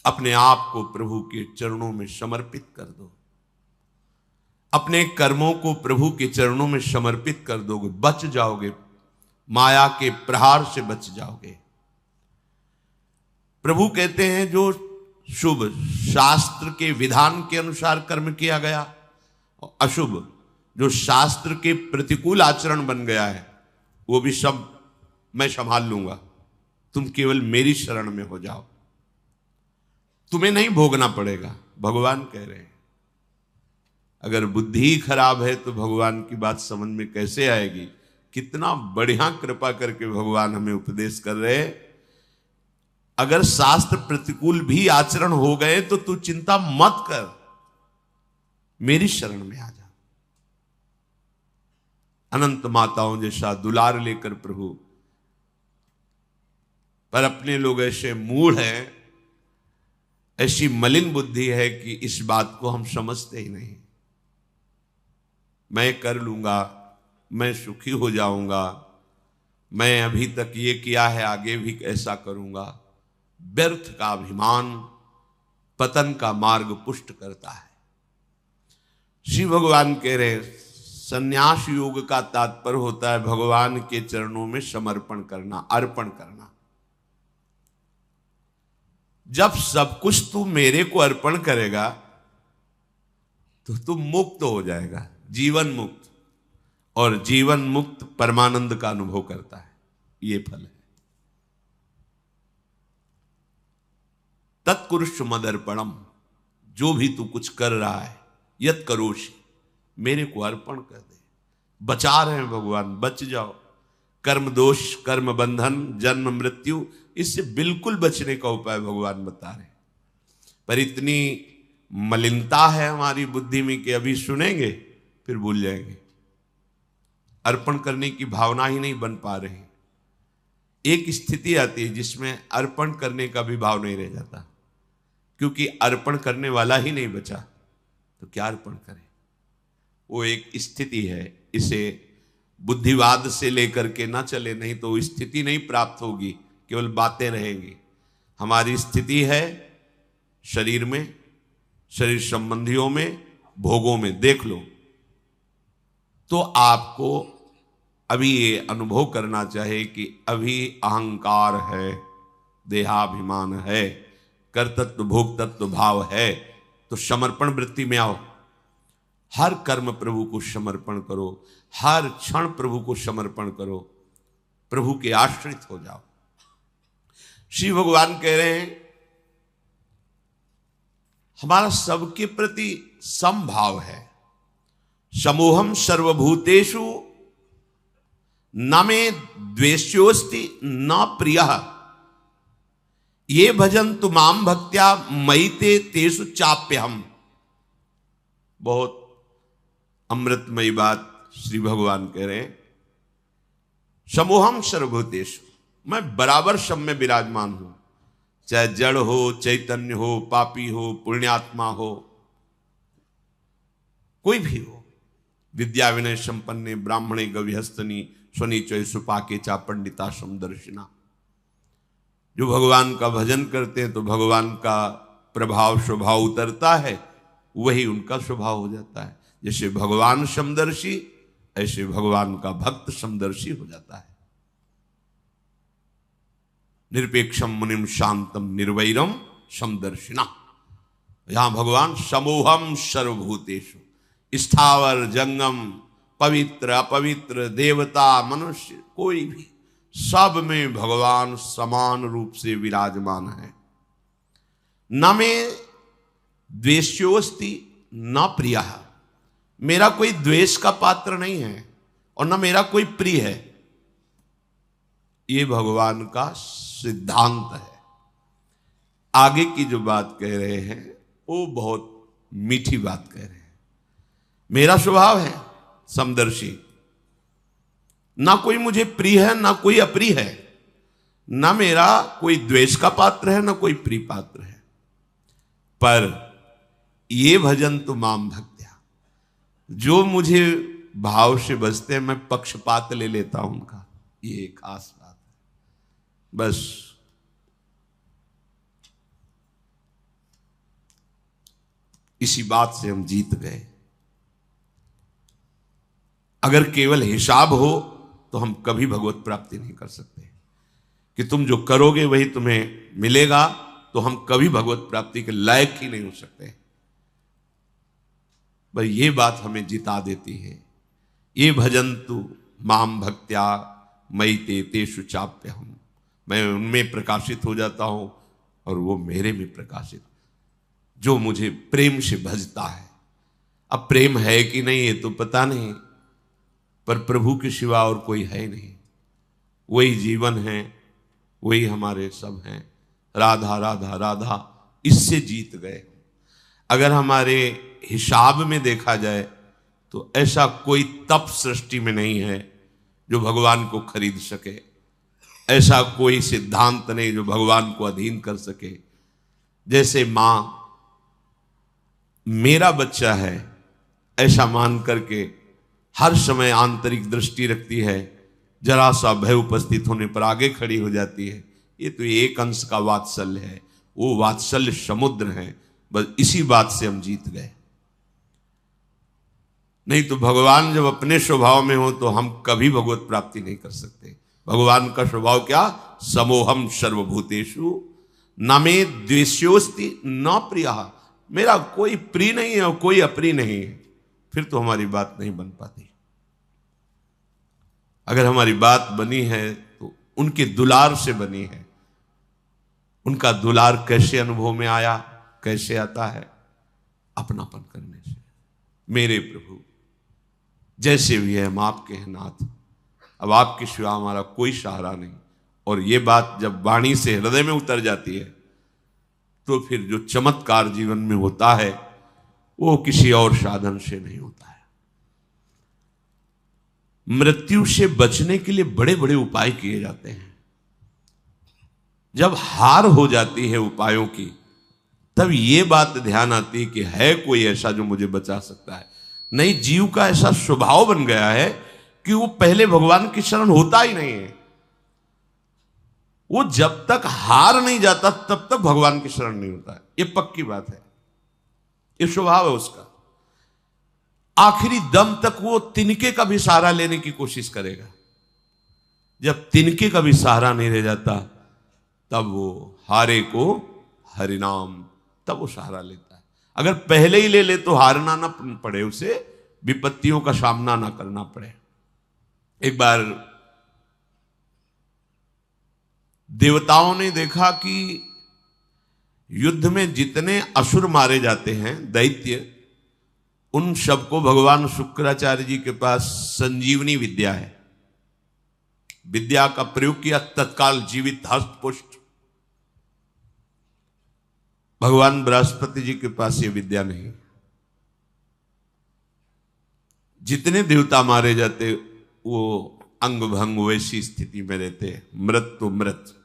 अपने आप को प्रभु के चरणों में समर्पित कर दो, अपने कर्मों को प्रभु के चरणों में समर्पित कर दोगे, बच जाओगे, माया के प्रहार से बच जाओगे। प्रभु कहते हैं जो शुभ शास्त्र के विधान के अनुसार कर्म किया गया और अशुभ जो शास्त्र के प्रतिकूल आचरण बन गया है, वो भी सब मैं संभाल लूंगा, तुम केवल मेरी शरण में हो जाओ, तुम्हें नहीं भोगना पड़ेगा। भगवान कह रहे हैं। अगर बुद्धि खराब है तो भगवान की बात समझ में कैसे आएगी। कितना बढ़िया कृपा करके भगवान हमें उपदेश कर रहे हैं। अगर शास्त्र प्रतिकूल भी आचरण हो गए तो तू चिंता मत कर, मेरी शरण में आ जा। अनंत माताओं जैसा दुलार लेकर प्रभु, पर अपने लोग ऐसे मूढ़ हैं, ऐसी मलिन बुद्धि है कि इस बात को हम समझते ही नहीं। मैं कर लूंगा, मैं सुखी हो जाऊंगा, मैं अभी तक ये किया है आगे भी ऐसा करूंगा। व्यर्थ का अभिमान पतन का मार्ग पुष्ट करता है। श्री भगवान कह रहे संन्यास योग का तात्पर्य होता है भगवान के चरणों में समर्पण करना, अर्पण करना। जब सब कुछ तू मेरे को अर्पण करेगा तो तू मुक्त हो जाएगा, जीवन मुक्त, और जीवन मुक्त परमानंद का अनुभव करता है। ये फल है। तत्कुरुष मदर्पणम, जो भी तू कुछ कर रहा है, यत करोषि, मेरे को अर्पण कर दे। बचा रहे हैं भगवान, बच जाओ। कर्म दोष, कर्म बंधन, जन्म मृत्यु, इससे बिल्कुल बचने का उपाय भगवान बता रहे हैं। पर इतनी मलिनता है हमारी बुद्धि में कि अभी सुनेंगे फिर भूल जाएंगे। अर्पण करने की भावना ही नहीं बन पा रही। एक स्थिति आती है जिसमें अर्पण करने का भी भाव नहीं रह जाता, क्योंकि अर्पण करने वाला ही नहीं बचा तो क्या अर्पण करें। वो एक स्थिति है, इसे बुद्धिवाद से लेकर के ना चले, नहीं तो स्थिति नहीं प्राप्त होगी, केवल बातें रहेंगी। हमारी स्थिति है शरीर में, शरीर संबंधियों में, भोगों में। देख लो तो आपको अभी ये अनुभव करना चाहिए कि अभी अहंकार है, देहाभिमान है, कर्तृत्व भोक्तृत्व भाव है, तो समर्पण वृत्ति में आओ। हर कर्म प्रभु को समर्पण करो, हर क्षण प्रभु को समर्पण करो, प्रभु के आश्रित हो जाओ। श्री भगवान कह रहे हैं हमारा सबके प्रति समभाव है। समोहम सर्वभूतेषु न मे द्वेष्योस्ति न प्रियः ये भजन्तु माम भक्त्या मयि ते तेषु चाप्यहम्। बहुत अमृतमयी बात श्री भगवान कह रहे हैं। समोहम सर्वभूतेषु, मैं बराबर सब में विराजमान हूं, चाहे जड़ हो, चैतन्य हो, पापी हो, पुण्यात्मा हो, कोई भी हो। विद्या विनय संपन्ने ब्राह्मणे गविहस्तनी स्वनीचय सुपाके चा पंडिता समदर्शिना। जो भगवान का भजन करते हैं तो भगवान का प्रभाव स्वभाव उतरता है, वही उनका स्वभाव हो जाता है। जैसे भगवान समदर्शी, ऐसे भगवान का भक्त समदर्शी हो जाता है। निरपेक्षम मुनिम शांतम निर्वैरम समदर्शिना। यहां भगवान समोहम सर्वभूतेषु, स्थावर जंगम, पवित्र अपवित्र, देवता मनुष्य, कोई भी, सब में भगवान समान रूप से विराजमान है। न मे द्वेष्योस्ति न प्रियः, मेरा कोई द्वेष का पात्र नहीं है और न मेरा कोई प्रिय है। ये भगवान का सिद्धांत है। आगे की जो बात कह रहे हैं वो बहुत मीठी बात कह रहे हैं। मेरा स्वभाव है समदर्शी, ना कोई मुझे प्रिय है ना कोई अप्रिय है, ना मेरा कोई द्वेष का पात्र है ना कोई प्रिय पात्र है। पर ये भजन तो माम भक्त्या, जो मुझे भाव से बजते हैं मैं पक्षपात ले लेता हूं उनका। ये खास बात है। बस इसी बात से हम जीत गए। अगर केवल हिसाब हो तो हम कभी भगवत प्राप्ति नहीं कर सकते, कि तुम जो करोगे वही तुम्हें मिलेगा, तो हम कभी भगवत प्राप्ति के लायक ही नहीं हो सकते। पर ये बात हमें जिता देती है। ये भजन्तु माम भक्त्या मयि ते तेषु चाप्यहम्, मैं उनमें प्रकाशित हो जाता हूं और वो मेरे में प्रकाशित, जो मुझे प्रेम से भजता है। अब प्रेम है कि नहीं ये तो पता नहीं, पर प्रभु के सिवा और कोई है नहीं। वही जीवन है, वही हमारे सब हैं। राधा राधा राधा, इससे जीत गए। अगर हमारे हिसाब में देखा जाए तो ऐसा कोई तप सृष्टि में नहीं है जो भगवान को खरीद सके, ऐसा कोई सिद्धांत नहीं जो भगवान को अधीन कर सके। जैसे मां मेरा बच्चा है ऐसा मान करके हर समय आंतरिक दृष्टि रखती है, जरा सा भय उपस्थित होने पर आगे खड़ी हो जाती है। ये तो एक अंश का वात्सल्य है, वो वात्सल्य समुद्र है। बस इसी बात से हम जीत गए। नहीं तो भगवान जब अपने स्वभाव में हो तो हम कभी भगवत प्राप्ति नहीं कर सकते। भगवान का स्वभाव क्या? समोहम सर्वभूतेषु न मे द्वेष्योस्ति न प्रियः, मेरा कोई प्रिय नहीं है और कोई अप्रिय नहीं है। फिर तो हमारी बात नहीं बन पाती। अगर हमारी बात बनी है तो उनके दुलार से बनी है। उनका दुलार कैसे अनुभव में आया, कैसे आता है? अपनापन करने से। मेरे प्रभु जैसे भी है हम आपके हैं नाथ, अब आपके सिवा हमारा कोई सहारा नहीं। और ये बात जब वाणी से हृदय में उतर जाती है तो फिर जो चमत्कार जीवन में होता है वो किसी और साधन से नहीं होता है। मृत्यु से बचने के लिए बड़े बड़े उपाय किए जाते हैं। जब हार हो जाती है उपायों की, तब ये बात ध्यान आती है कि है कोई ऐसा जो मुझे बचा सकता है। नहीं, जीव का ऐसा स्वभाव बन गया है कि वो पहले भगवान की शरण होता ही नहीं है। वो जब तक हार नहीं जाता तब तक भगवान की शरण नहीं होता है। ये पक्की बात है, ये स्वभाव है उसका। आखिरी दम तक वो तिनके का भी सहारा लेने की कोशिश करेगा। जब तिनके का भी सहारा नहीं रह जाता तब वो हारे को हरिनाम, तब वो सहारा लेता है। अगर पहले ही ले ले तो हारना ना पड़े, उसे विपत्तियों का सामना ना करना पड़े। एक बार देवताओं ने देखा कि युद्ध में जितने असुर मारे जाते हैं, दैत्य, उन सबको भगवान शुक्राचार्य जी के पास संजीवनी विद्या है। विद्या का प्रयोग किया, तत्काल जीवित हस्त पुष्ट। भगवान बृहस्पति जी के पास ये विद्या नहीं। जितने देवता मारे जाते वो अंग भंग वैसी स्थिति में रहते हैं, मृत तो मृत।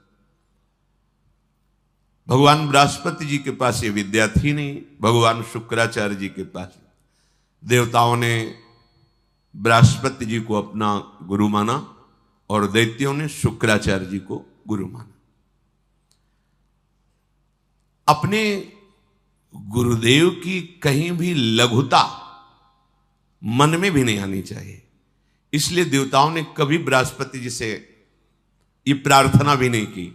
भगवान बृहस्पति जी के पास ये विद्या थी नहीं, भगवान शुक्राचार्य जी के पास। देवताओं ने बृहस्पति जी को अपना गुरु माना और दैत्यों ने शुक्राचार्य जी को गुरु माना। अपने गुरुदेव की कहीं भी लघुता मन में भी नहीं आनी चाहिए। इसलिए देवताओं ने कभी बृहस्पति जी से ये प्रार्थना भी नहीं की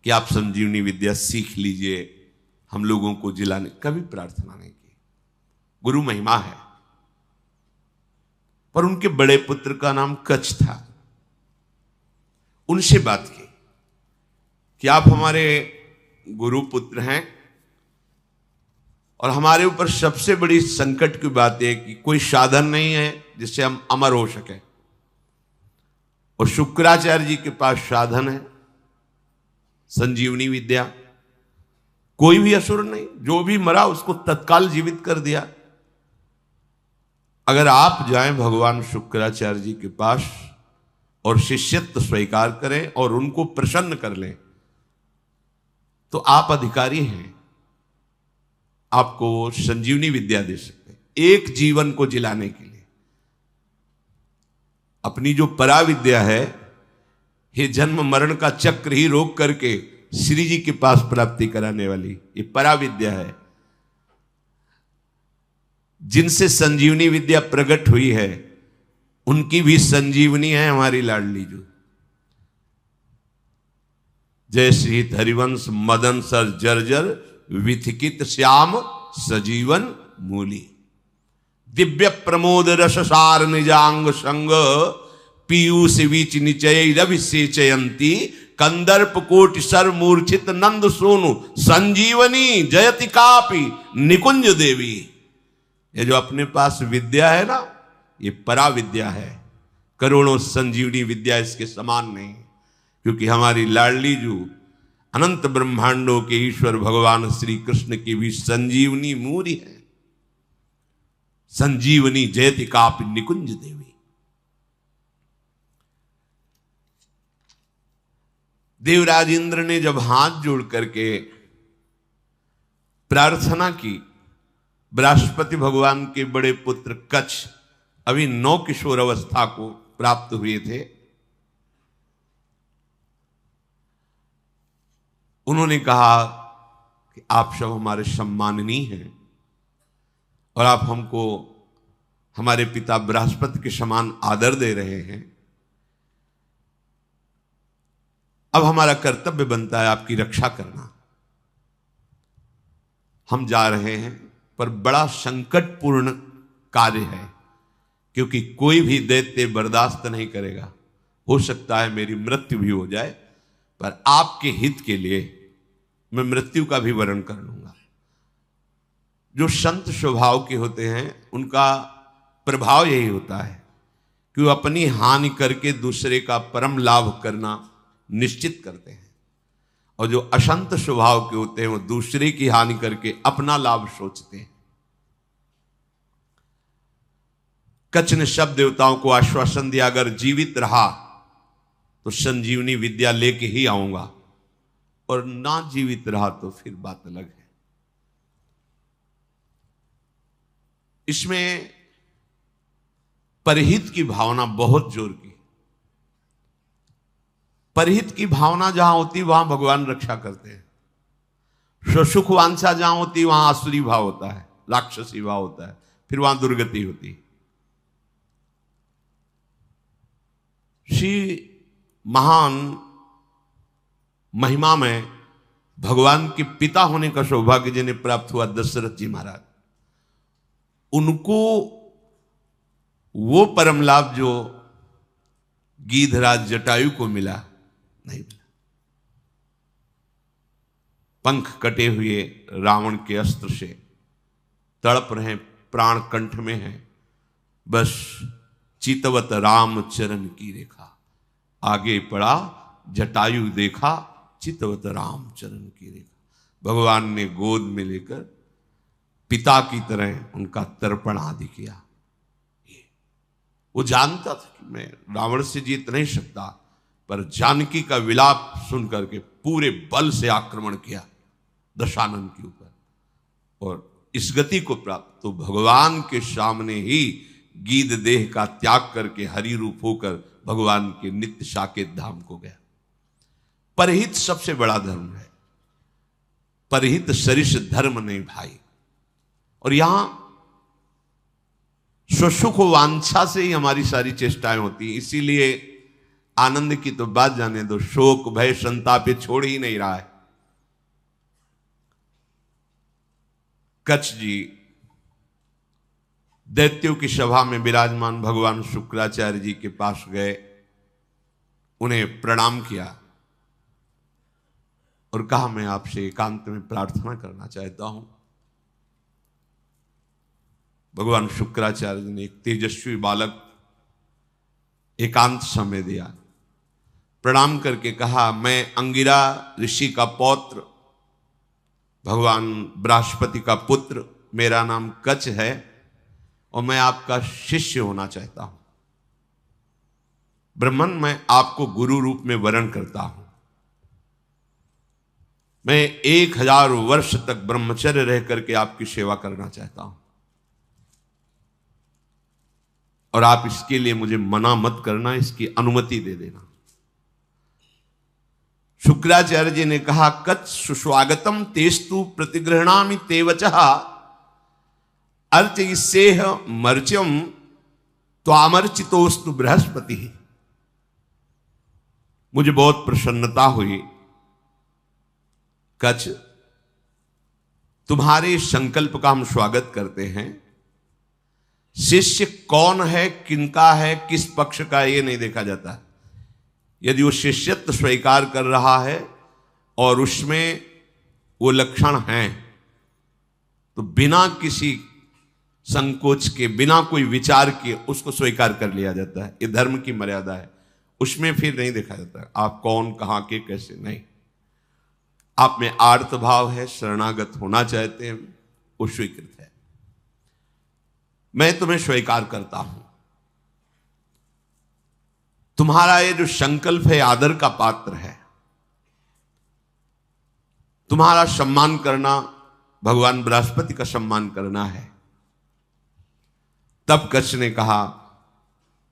कि आप संजीवनी विद्या सीख लीजिए, हम लोगों को जिलाने, कभी प्रार्थना नहीं की। गुरु महिमा है। पर उनके बड़े पुत्र का नाम कच्छ था। उनसे बात की कि आप हमारे गुरु पुत्र हैं और हमारे ऊपर सबसे बड़ी संकट की बात है कि कोई साधन नहीं है जिससे हम अमर हो सके। और शुक्राचार्य जी के पास साधन है, संजीवनी विद्या। कोई भी असुर नहीं, जो भी मरा उसको तत्काल जीवित कर दिया। अगर आप जाएं भगवान शुक्राचार्य जी के पास और शिष्यत्व स्वीकार करें और उनको प्रसन्न कर लें तो आप अधिकारी हैं, आपको वो संजीवनी विद्या दे सकते हैं एक जीवन को जिलाने के लिए। अपनी जो परा विद्या है, ये जन्म मरण का चक्र ही रोक करके श्री जी के पास प्राप्ति कराने वाली ये परा विद्या है। जिनसे संजीवनी विद्या प्रकट हुई है उनकी भी संजीवनी है हमारी लाडली जो। जय श्री हरिवंश मदन सर जर्जर विथिकित श्याम सजीवन मूली। दिव्य प्रमोद रस सार निजांग संग पीयूष बीच निचय रविसेचयंती कंदर्प कोटि सर मूर्छित नंद सोनु संजीवनी जयति कापी निकुंज देवी। ये जो अपने पास विद्या है ना, ये परा विद्या है, करोड़ों संजीवनी विद्या इसके समान नहीं। क्योंकि हमारी लाडली जो अनंत ब्रह्मांडों के ईश्वर भगवान श्री कृष्ण की भी संजीवनी मूरी है। संजीवनी जयति कापि निकुंज देवी। देवराज इंद्र ने जब हाथ जोड़ करके प्रार्थना की, बृहस्पति भगवान के बड़े पुत्र कच्छ अभी 9 किशोर अवस्था को प्राप्त हुए थे, उन्होंने कहा कि आप सब हमारे सम्माननीय हैं और आप हमको हमारे पिता बृहस्पति के समान आदर दे रहे हैं। अब हमारा कर्तव्य बनता है आपकी रक्षा करना। हम जा रहे हैं पर बड़ा संकटपूर्ण कार्य है, क्योंकि कोई भी दैत्य बर्दाश्त नहीं करेगा। हो सकता है मेरी मृत्यु भी हो जाए, पर आपके हित के लिए मैं मृत्यु का भी वरण कर लूंगा। जो संत स्वभाव के होते हैं उनका प्रभाव यही होता है कि वो अपनी हानि करके दूसरे का परम लाभ करना निश्चित करते हैं, और जो असंत स्वभाव के होते हैं वो दूसरे की हानि करके अपना लाभ सोचते हैं। कच्छ ने सब देवताओं को आश्वासन दिया, अगर जीवित रहा तो संजीवनी विद्या लेके ही आऊंगा, और ना जीवित रहा तो फिर बात अलग है। इसमें परहित की भावना बहुत जोर की। परहित की भावना जहां होती वहां भगवान रक्षा करते हैं। स्वसुख वांछा जहां होती वहां आसुरी भाव होता है, राक्षसी भाव होता है, फिर वहां दुर्गति होती है। श्री महान महिमा में भगवान के पिता होने का सौभाग्य जिन्हें प्राप्त हुआ दशरथ जी महाराज, उनको वो परम लाभ जो गीधराज जटायु को मिला नहीं मिला। पंख कटे हुए रावण के अस्त्र से तड़प रहे, प्राण कंठ में है, बस चितवत राम चरण की रेखा। आगे पड़ा जटायु देखा, चितवत राम चरण की रेखा। भगवान ने गोद में लेकर पिता की तरह उनका तर्पण आदि किया। वो जानता था कि मैं रावण से जीत नहीं सकता, पर जानकी का विलाप सुन करके पूरे बल से आक्रमण किया दशानन के ऊपर, और इस गति को प्राप्त तो भगवान के सामने ही गीध देह का त्याग करके हरि रूप होकर भगवान के नित्य साकेत धाम को गया। परहित सबसे बड़ा धर्म है, परहित सरिष धर्म नहीं भाई। और यहां स्वसुख वांछा से ही हमारी सारी चेष्टाएं होती हैं। इसीलिए आनंद की तो बात जाने दो, शोक भय संताप छोड़ ही नहीं रहा है। कच्छ जी दैत्यों की सभा में विराजमान भगवान शुक्राचार्य जी के पास गए, उन्हें प्रणाम किया और कहा मैं आपसे एकांत में प्रार्थना करना चाहता हूं। भगवान शुक्राचार्य जी ने एक तेजस्वी बालक एकांत समय दिया, प्रणाम करके कहा मैं अंगिरा ऋषि का पौत्र, भगवान बृहस्पति का पुत्र, मेरा नाम कच्छ है और मैं आपका शिष्य होना चाहता हूं। ब्रह्मन, मैं आपको गुरु रूप में वरण करता हूं। मैं 1000 वर्ष तक ब्रह्मचर्य रह करके आपकी सेवा करना चाहता हूं, और आप इसके लिए मुझे मना मत करना, इसकी अनुमति दे देना। शुक्राचार्य जी ने कहा कच्छ सुस्वागतम तेस्तु प्रतिगृहणामि ते वचः अर्चयिष्येह मर्च्यम त्वामर्चितोस्तु बृहस्पति। मुझे बहुत प्रसन्नता हुई कच्छ, तुम्हारे संकल्प का हम स्वागत करते हैं। शिष्य कौन है, किनका है, किस पक्ष का, ये नहीं देखा जाता। यदि वो शिष्यत्व स्वीकार कर रहा है और उसमें वो लक्षण हैं तो बिना किसी संकोच के, बिना कोई विचार के उसको स्वीकार कर लिया जाता है। ये धर्म की मर्यादा है, उसमें फिर नहीं देखा जाता आप कौन, कहां के, कैसे, नहीं। आप में आर्त भाव है, शरणागत होना चाहते हैं, वो स्वीकृत है। मैं तुम्हें स्वीकार करता हूं। तुम्हारा ये जो संकल्प है आदर का पात्र है। तुम्हारा सम्मान करना भगवान बृहस्पति का सम्मान करना है। तब कच्छ ने कहा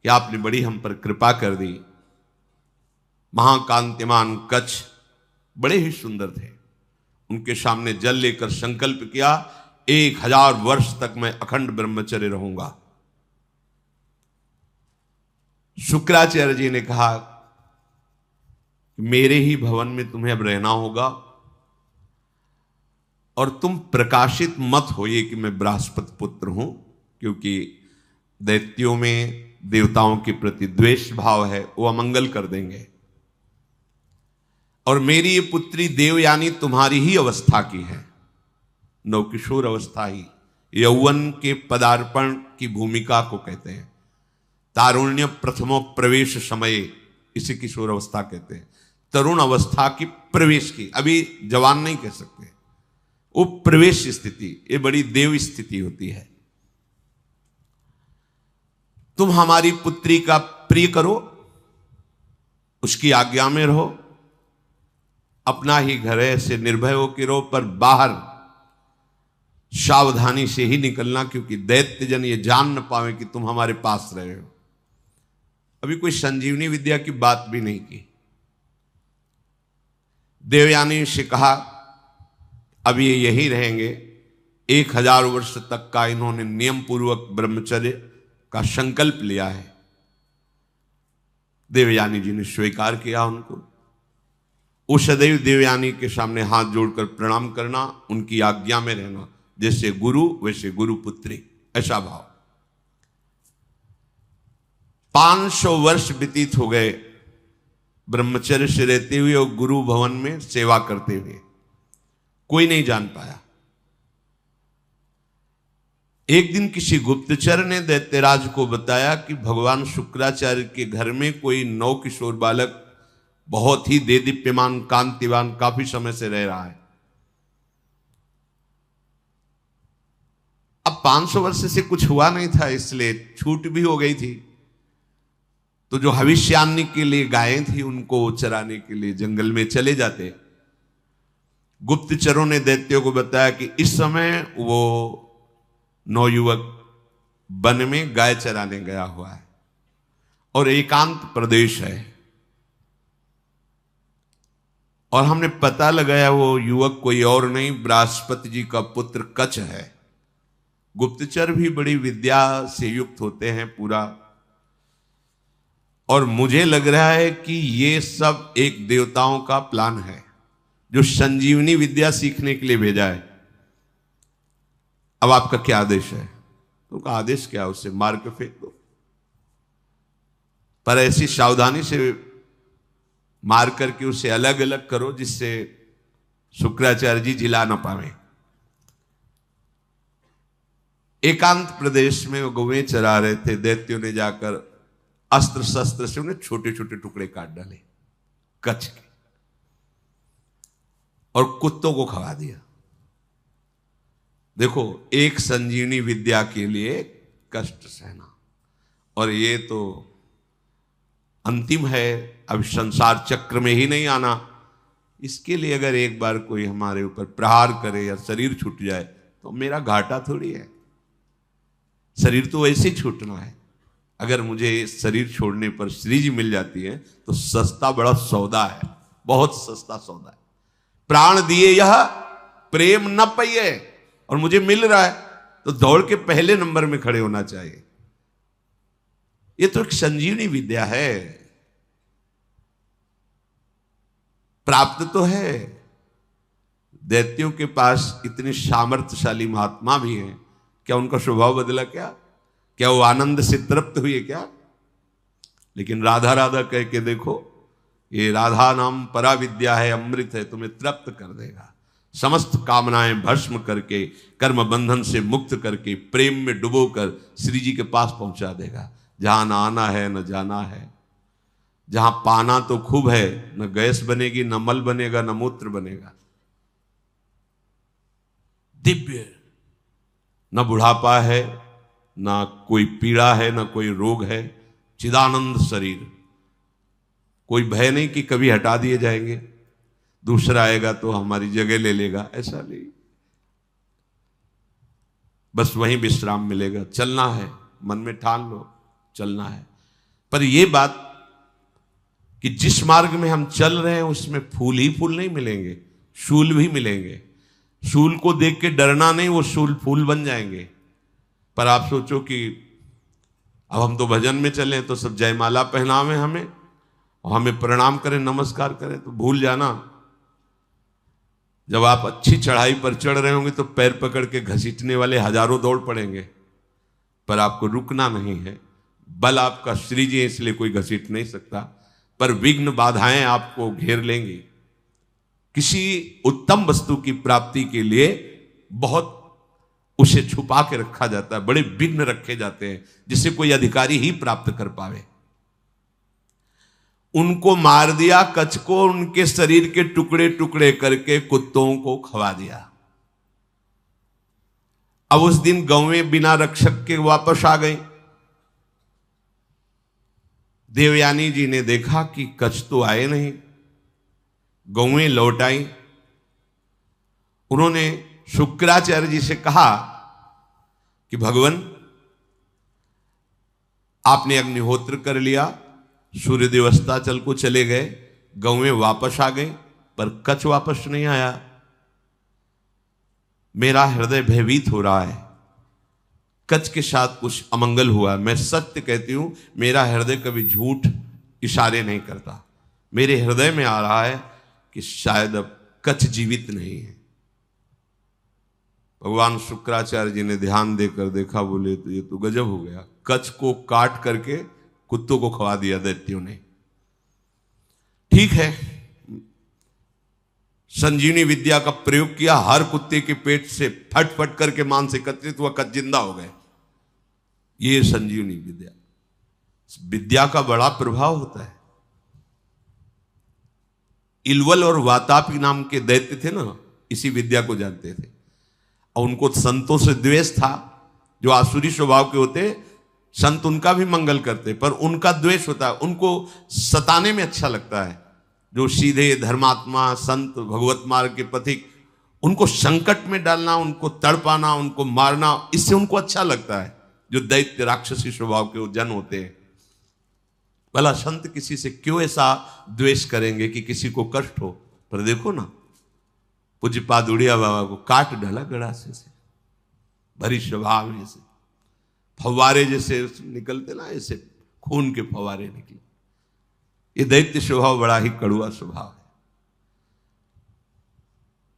कि आपने बड़ी हम पर कृपा कर दी। महाकांतिमान कच्छ बड़े ही सुंदर थे। उनके सामने जल लेकर संकल्प किया, 1000 वर्ष तक मैं अखंड ब्रह्मचर्य रहूंगा। शुक्राचार्य जी ने कहा मेरे ही भवन में तुम्हें अब रहना होगा और तुम प्रकाशित मत होइए कि मैं बृहस्पति पुत्र हूं, क्योंकि दैत्यों में देवताओं के प्रति द्वेष भाव है, वो अमंगल कर देंगे। और मेरी ये पुत्री देवयानी तुम्हारी ही अवस्था की है, नवकिशोर अवस्था ही, यौवन के पदार्पण की भूमिका को कहते हैं। तारुण्य प्रथमो प्रवेश समय, इसे किशोर अवस्था कहते हैं। तरुण अवस्था की प्रवेश की, अभी जवान नहीं कह सकते, वो प्रवेश स्थिति, ये बड़ी देव स्थिति होती है। तुम हमारी पुत्री का प्रिय करो, उसकी आज्ञा में रहो, अपना ही घर है, ऐसे निर्भय होकर रहो, पर बाहर सावधानी से ही निकलना, क्योंकि दैत्यजन ये जान न पावे कि तुम हमारे पास रहे हो। अभी कोई संजीवनी विद्या की बात भी नहीं की। देवयानी से कहा अब ये यही रहेंगे। 1000 वर्ष तक का इन्होंने नियम पूर्वक ब्रह्मचर्य का संकल्प लिया है। देवयानी जी ने स्वीकार किया उनको। वो सदैव देवयानी के सामने हाथ जोड़कर प्रणाम करना, उनकी आज्ञा में रहना, जैसे गुरु वैसे गुरु पुत्री, ऐसा भाव। 500 वर्ष व्यतीत हो गए ब्रह्मचर्य से रहते हुए और गुरु भवन में सेवा करते हुए, कोई नहीं जान पाया। एक दिन किसी गुप्तचर ने दैत्यराज को बताया कि भगवान शुक्राचार्य के घर में कोई नवकिशोर बालक बहुत ही देदीप्यमान कांतिवान काफी समय से रह रहा है। अब 500 वर्ष से कुछ हुआ नहीं था, इसलिए छूट भी हो गई थी। तो जो भविष्यान्नी के लिए गायें थी उनको चराने के लिए जंगल में चले जाते। गुप्तचरों ने दैत्यों को बताया कि इस समय वो नवयुवक वन में गाय चराने गया हुआ है और एकांत प्रदेश है, और हमने पता लगाया वो युवक कोई और नहीं बृहस्पति जी का पुत्र कच्छ है। गुप्तचर भी बड़ी विद्या से युक्त होते हैं पूरा, और मुझे लग रहा है कि ये सब एक देवताओं का प्लान है जो संजीवनी विद्या सीखने के लिए भेजा है। अब आपका क्या आदेश है? तो का आदेश क्या, उससे मार के फेंक दो, पर ऐसी सावधानी से मार करके उसे अलग अलग करो जिससे शुक्राचार्य जी जिला ना पावे। एकांत प्रदेश में वो गौवें चरा रहे थे। दैत्यों ने जाकर अस्त्र शस्त्र से उन्हें छोटे छोटे टुकड़े काट डाले कच्छ के और कुत्तों को खवा दिया। देखो, एक संजीवनी विद्या के लिए कष्ट सहना, और ये तो अंतिम है, अब संसार चक्र में ही नहीं आना। इसके लिए अगर एक बार कोई हमारे ऊपर प्रहार करे या शरीर छूट जाए तो मेरा घाटा थोड़ी है। शरीर तो वैसे ही छूटना है। अगर मुझे शरीर छोड़ने पर श्री जी मिल जाती है तो सस्ता बड़ा सौदा है, बहुत सस्ता सौदा है। प्राण दिए यह प्रेम न पाइए, और मुझे मिल रहा है तो दौड़ के पहले नंबर में खड़े होना चाहिए। ये तो एक संजीवनी विद्या है, प्राप्त तो है। दैत्यों के पास इतने सामर्थ्यशाली महात्मा भी हैं, क्या उनका स्वभाव बदला? क्या वो आनंद से तृप्त हुए क्या? लेकिन राधा राधा कह के देखो, ये राधा नाम परा विद्या है, अमृत है, तुम्हें तृप्त कर देगा। समस्त कामनाएं भस्म करके, कर्म बंधन से मुक्त करके, प्रेम में डुबोकर श्री जी के पास पहुंचा देगा, जहां न आना है न जाना है, जहां पाना तो खूब है, न गैस बनेगी, न मल बनेगा, न मूत्र बनेगा। दिव्य, न बुढ़ापा है, न कोई पीड़ा है, न कोई रोग है, चिदानंद शरीर। कोई भय नहीं कि कभी हटा दिए जाएंगे, दूसरा आएगा तो हमारी जगह ले लेगा, ऐसा नहीं। बस वहीं विश्राम मिलेगा। चलना है, मन में ठान लो, चलना है। पर यह बात कि जिस मार्ग में हम चल रहे हैं उसमें फूल ही फूल नहीं मिलेंगे, शूल भी मिलेंगे। शूल को देख के डरना नहीं, वो शूल फूल बन जाएंगे। पर आप सोचो कि अब हम तो भजन में चले तो सब जयमाला पहनावे हमें और हमें प्रणाम करें, नमस्कार करें, तो भूल जाना जब आप अच्छी चढ़ाई पर चढ़ रहे होंगे तो पैर पकड़ के घसीटने वाले हजारों दौड़ पड़ेंगे, पर आपको रुकना नहीं है। बल आपका श्री जी है, इसलिए कोई घसीट नहीं सकता, पर विघ्न बाधाएं आपको घेर लेंगी। किसी उत्तम वस्तु की प्राप्ति के लिए बहुत उसे छुपा के रखा जाता है, बड़े विघ्न रखे जाते हैं जिसे कोई अधिकारी ही प्राप्त कर पावे। उनको मार दिया, कच्छ को उनके शरीर के टुकड़े टुकड़े करके कुत्तों को खवा दिया। अब उस दिन गौवें बिना रक्षक के वापस आ गई। देवयानी जी ने देखा कि कच्छ तो आए नहीं, गौवें लौट आई। उन्होंने शुक्राचार्य जी से कहा कि भगवान, आपने अग्निहोत्र कर लिया, सूर्यदेव अस्ताचल को चले गए, गौवें वापस आ गई, पर कच्छ वापस नहीं आया। मेरा हृदय भयभीत हो रहा है, कच्छ के साथ कुछ अमंगल हुआ। मैं सत्य कहती हूं, मेरा हृदय कभी झूठ इशारे नहीं करता। मेरे हृदय में आ रहा है कि शायद अब कच्छ जीवित नहीं है। भगवान शुक्राचार्य जी ने ध्यान देकर देखा, बोले तो ये तो गजब हो गया, कच्छ को काट करके कुत्तों को खवा दिया दैत्यों ने। ठीक है, संजीवनी विद्या का प्रयोग किया, हर कुत्ते के पेट से फट फट करके मांस एकत्रित हुआ, कच्छ जिंदा हो गए। ये संजीवनी विद्या, विद्या का बड़ा प्रभाव होता है। इलवल और वातापी नाम के दैत्य थे ना, इसी विद्या को जानते थे, और उनको संतों से द्वेष था। जो आसुरी स्वभाव के होते, संत उनका भी मंगल करते, पर उनका द्वेष होता है, उनको सताने में अच्छा लगता है। जो सीधे धर्मात्मा संत भगवत मार्ग के पथिक, उनको संकट में डालना, उनको तड़पाना, उनको मारना, इससे उनको अच्छा लगता है। जो दैत्य राक्षसी स्वभाव के जन होते हैं, भला संत किसी से क्यों ऐसा द्वेष करेंगे कि किसी को कष्ट हो। पर देखो ना, पूज्यपाद उड़िया बाबा को काट डाला गड़ासे से, भरी स्वभाव में से फव्वारे जैसे निकलते ना, ऐसे खून के फव्वारे निकले। ये दैत्य स्वभाव बड़ा ही कड़ुआ स्वभाव है।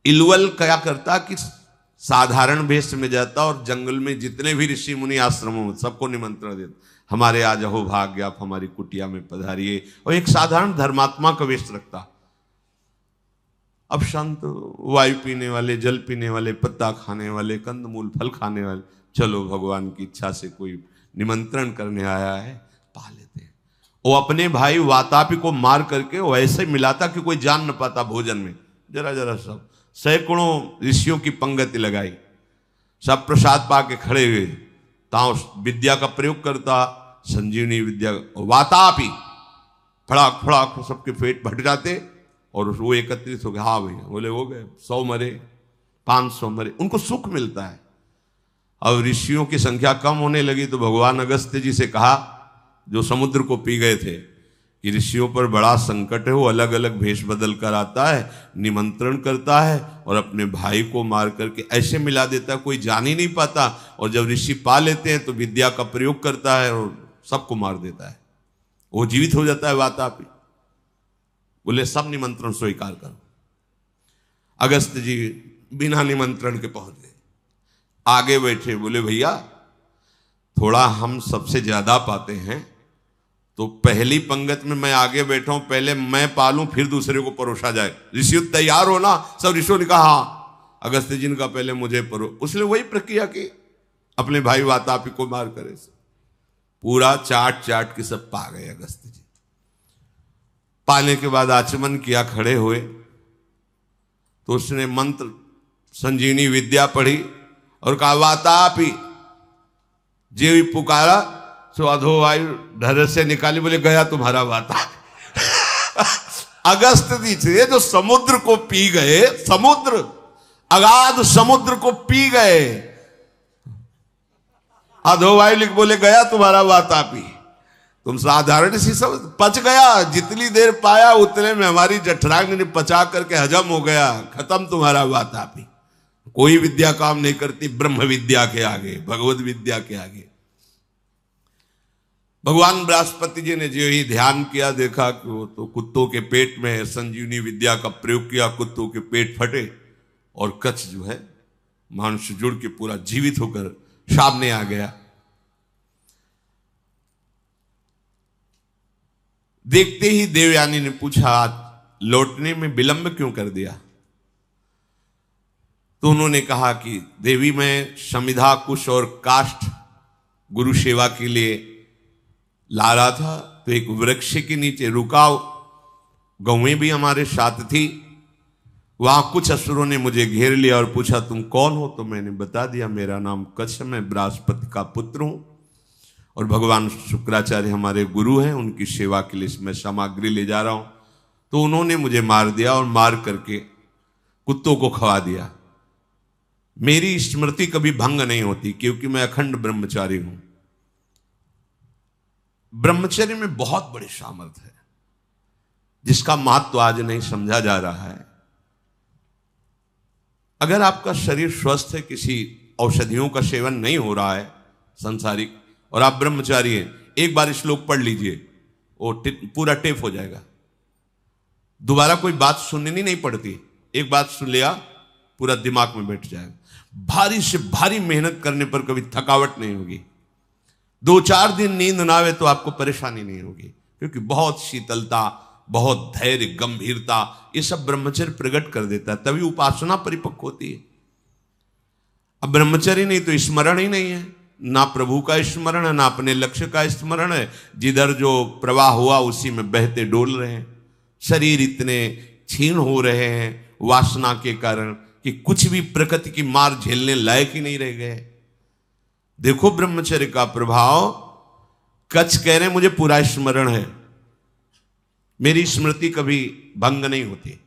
इलवल क्या करता कि साधारण वेश में जाता और जंगल में जितने भी ऋषि मुनि आश्रमों में सबको निमंत्रण देता, हमारे आज अहो भाग्य, आप हमारी कुटिया में पधारिए, और एक साधारण धर्मात्मा का वेश रखता। अब संत वायु पीने वाले, जल पीने वाले, पत्ता खाने वाले, कंदमूल फल खाने वाले, चलो भगवान की इच्छा से कोई निमंत्रण करने आया है, पा लेते हैं। वो अपने भाई वातापी को मार करके वो ऐसे मिलाता कि कोई जान न पाता भोजन में, जरा जरा सब। सैकड़ों ऋषियों की पंगति लगाई, सब प्रसाद पा के खड़े हुए, ताओ विद्या का प्रयोग करता, संजीवनी विद्या। वातापी फड़ाक फड़ाक सबके पेट भट जाते और वो एकत्रित हो गए। हाँ भैया, बोले हो गए, 100 मरे, 500 मरे, उनको सुख मिलता है। अब ऋषियों की संख्या कम होने लगी तो भगवान अगस्त्य जी से कहा, जो समुद्र को पी गए थे, कि ऋषियों पर बड़ा संकट है, वो अलग अलग भेष बदल कर आता है, निमंत्रण करता है और अपने भाई को मार करके ऐसे मिला देता है कोई जान ही नहीं पाता, और जब ऋषि पा लेते हैं तो विद्या का प्रयोग करता है और सबको मार देता है, वो जीवित हो जाता है वातापी। बोले सब निमंत्रण स्वीकार करो। अगस्त जी बिना निमंत्रण के पहुंच गए, आगे बैठे, बोले भैया थोड़ा हम सबसे ज्यादा पाते हैं, तो पहली पंगत में मैं आगे बैठा हूं, पहले मैं पालूं फिर दूसरे को परोसा जाए। ऋषि तैयार हो ना? सब ऋषियों ने कहा हाँ। अगस्त जी ने कहा पहले मुझे परो। उसने वही प्रक्रिया की, अपने भाई वातापी को मार करे, पूरा चाट चाट के सब पा गए अगस्त जी। पाने के बाद आचमन किया, खड़े हुए तो उसने मंत्र संजीवनी विद्या पढ़ी और कहा वातापी, जे भी पुकारा सो अधो वायु ढर से निकाली। बोले गया तुम्हारा वातापी। अगस्त जी थे जो समुद्र को पी गए, समुद्र, अगाध समुद्र को पी गए। अधो वायु लिख बोले गया तुम्हारा वातापी। तुम साधारण सी सब पच गया, जितनी देर पाया उतने में हमारी जठरांग ने पचा करके हजम हो गया, खत्म तुम्हारा वातापी। कोई विद्या काम नहीं करती ब्रह्म विद्या के आगे, भगवत विद्या के आगे। भगवान बृहस्पति जी ने जो ही ध्यान किया, देखा कि वो तो कुत्तों के पेट में है, संजीवनी विद्या का प्रयोग किया, कुत्तों के पेट फटे और कच्छ जो है मानुष जुड़ के पूरा जीवित होकर सामने आ गया। देखते ही देवयानी ने पूछा लौटने में विलंब क्यों कर दिया? तो उन्होंने कहा कि देवी मैं समिधा कुश और काष्ठ गुरु सेवा के लिए ला रहा था, तो एक वृक्ष के नीचे रुका, गौएं भी हमारे साथ थी, वहां कुछ असुरों ने मुझे घेर लिया और पूछा तुम कौन हो? तो मैंने बता दिया मेरा नाम कच्छ, मैं बृहस्पति का पुत्र हूं और भगवान शुक्राचार्य हमारे गुरु हैं, उनकी सेवा के लिए मैं सामग्री ले जा रहा हूं। तो उन्होंने मुझे मार दिया और मार करके कुत्तों को खवा दिया। मेरी स्मृति कभी भंग नहीं होती क्योंकि मैं अखंड ब्रह्मचारी हूं। ब्रह्मचर्य में बहुत बड़ी सामर्थ्य है जिसका महत्व तो आज नहीं समझा जा रहा है। अगर आपका शरीर स्वस्थ है, किसी औषधियों का सेवन नहीं हो रहा है संसारिक, और आप ब्रह्मचारी हैं, एक बार श्लोक पढ़ लीजिए, वो पूरा टेप हो जाएगा। दोबारा कोई बात सुननी नहीं पड़ती, एक बात सुन लिया पूरा दिमाग में बैठ जाएगा। भारी से भारी मेहनत करने पर कभी थकावट नहीं होगी। 2-4 दिन नींद ना आवे तो आपको परेशानी नहीं होगी, क्योंकि बहुत शीतलता, बहुत धैर्य, गंभीरता, ये सब ब्रह्मचर्य प्रकट कर देता है, तभी उपासना परिपक्व होती है। अब ब्रह्मचर्य नहीं तो स्मरण ही नहीं है, ना प्रभु का स्मरण है, ना अपने लक्ष्य का स्मरण है। जिधर जो प्रवाह हुआ उसी में बहते डोल रहे हैं। शरीर इतने क्षीण हो रहे हैं वासना के कारण कि कुछ भी प्रकृति की मार झेलने लायक ही नहीं रह गए। देखो ब्रह्मचर्य का प्रभाव। कच्छ कह रहे मुझे पूरा स्मरण है, मेरी स्मृति कभी भंग नहीं होती।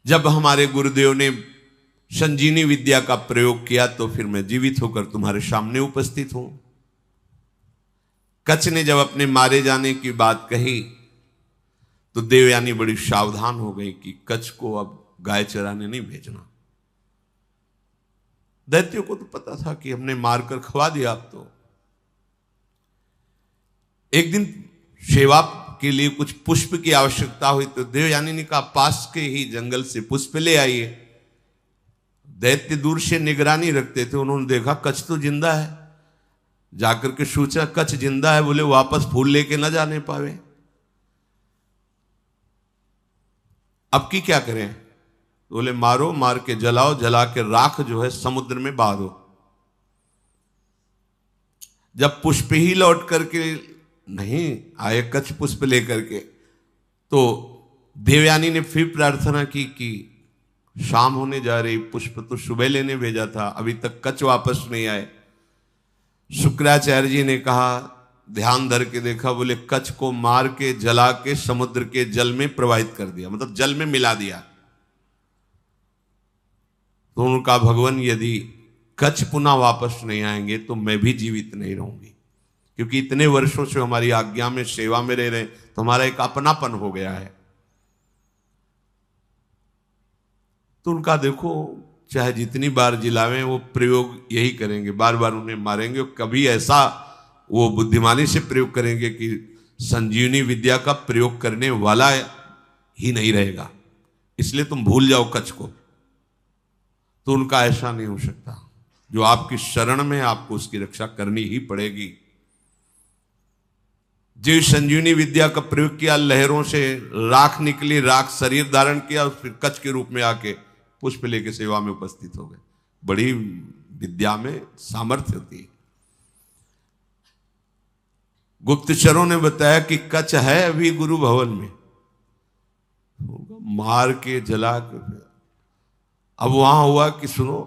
जब हमारे गुरुदेव ने संजीवनी विद्या का प्रयोग किया तो फिर मैं जीवित होकर तुम्हारे सामने उपस्थित हूं। कच्छ ने जब अपने मारे जाने की बात कही तो देवयानी बड़ी सावधान हो गई कि कच्छ को अब गाय चराने नहीं भेजना। दैत्यों को तो पता था कि हमने मारकर खवा दिया। अब तो एक दिन सेवा के लिए कुछ पुष्प की आवश्यकता हुई तो देवयानी ने कहा पास के ही जंगल से पुष्प ले आइए। दैत्य दूर से निगरानी रखते थे, उन्होंने देखा कच्छ तो जिंदा है, जाकर के सोचा कच्छ जिंदा है, बोले वापस फूल लेके ना जाने पावे, अब की क्या करें? बोले मारो, मार के जलाओ, जला के राख जो है समुद्र में बहा दो। जब पुष्प ही लौट करके नहीं आए कच्छ पुष्प लेकर के, तो देवयानी ने फिर प्रार्थना की कि शाम होने जा रही, पुष्प तो सुबह लेने भेजा था, अभी तक कच्छ वापस नहीं आए। शुक्राचार्य जी ने कहा, ध्यान धर के देखा, बोले कच्छ को मार के जला के समुद्र के जल में प्रवाहित कर दिया, मतलब जल में मिला दिया। तो उन्होंने कहा भगवान यदि कच्छ पुनः वापस नहीं आएंगे तो मैं भी जीवित नहीं रहूंगी। क्योंकि इतने वर्षों से हमारी आज्ञा में सेवा में रह रहे, तो हमारा एक अपनापन हो गया है। तो उनका देखो, चाहे जितनी बार जिलावें वो प्रयोग यही करेंगे, बार बार उन्हें मारेंगे। कभी ऐसा वो बुद्धिमानी से प्रयोग करेंगे कि संजीवनी विद्या का प्रयोग करने वाला ही नहीं रहेगा, इसलिए तुम भूल जाओ कच्छ को। तो उनका ऐसा नहीं हो सकता। जो आपकी शरण में, आपको उसकी रक्षा करनी ही पड़ेगी। जो संजीवनी विद्या का प्रयोग किया, लहरों से राख निकली, राख शरीर धारण किया, फिर कच्छ के रूप में आके पुष्प लेके सेवा में उपस्थित हो गए। बड़ी विद्या में सामर्थ्य होती है। गुप्तचरों ने बताया कि कच्छ है अभी गुरु भवन में, मार के जला के। अब वहां हुआ कि सुनो,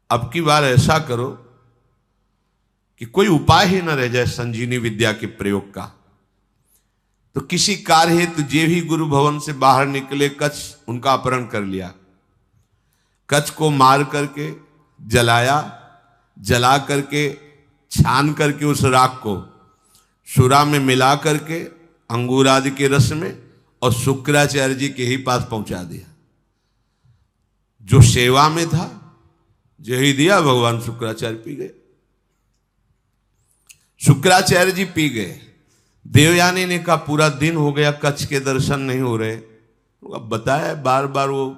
अब की बार ऐसा करो कि कोई उपाय ही न रह जाए संजीवनी विद्या के प्रयोग का। तो किसी कार्य हेतु जे भी गुरु भवन से बाहर निकले, कच्छ उनका अपहरण कर लिया। कच्छ को मार करके जलाया, जला करके छान करके उस राख को सुरा में मिला करके अंगूर आदि के रस में और शुक्राचार्य जी के ही पास पहुंचा दिया। जो सेवा में था, जो ही दिया, भगवान शुक्राचार्य पी गए। शुक्राचार्य जी पी गए। देवयानी ने कहा पूरा दिन हो गया, कच्छ के दर्शन नहीं हो रहे। अब बताया बार बार, वो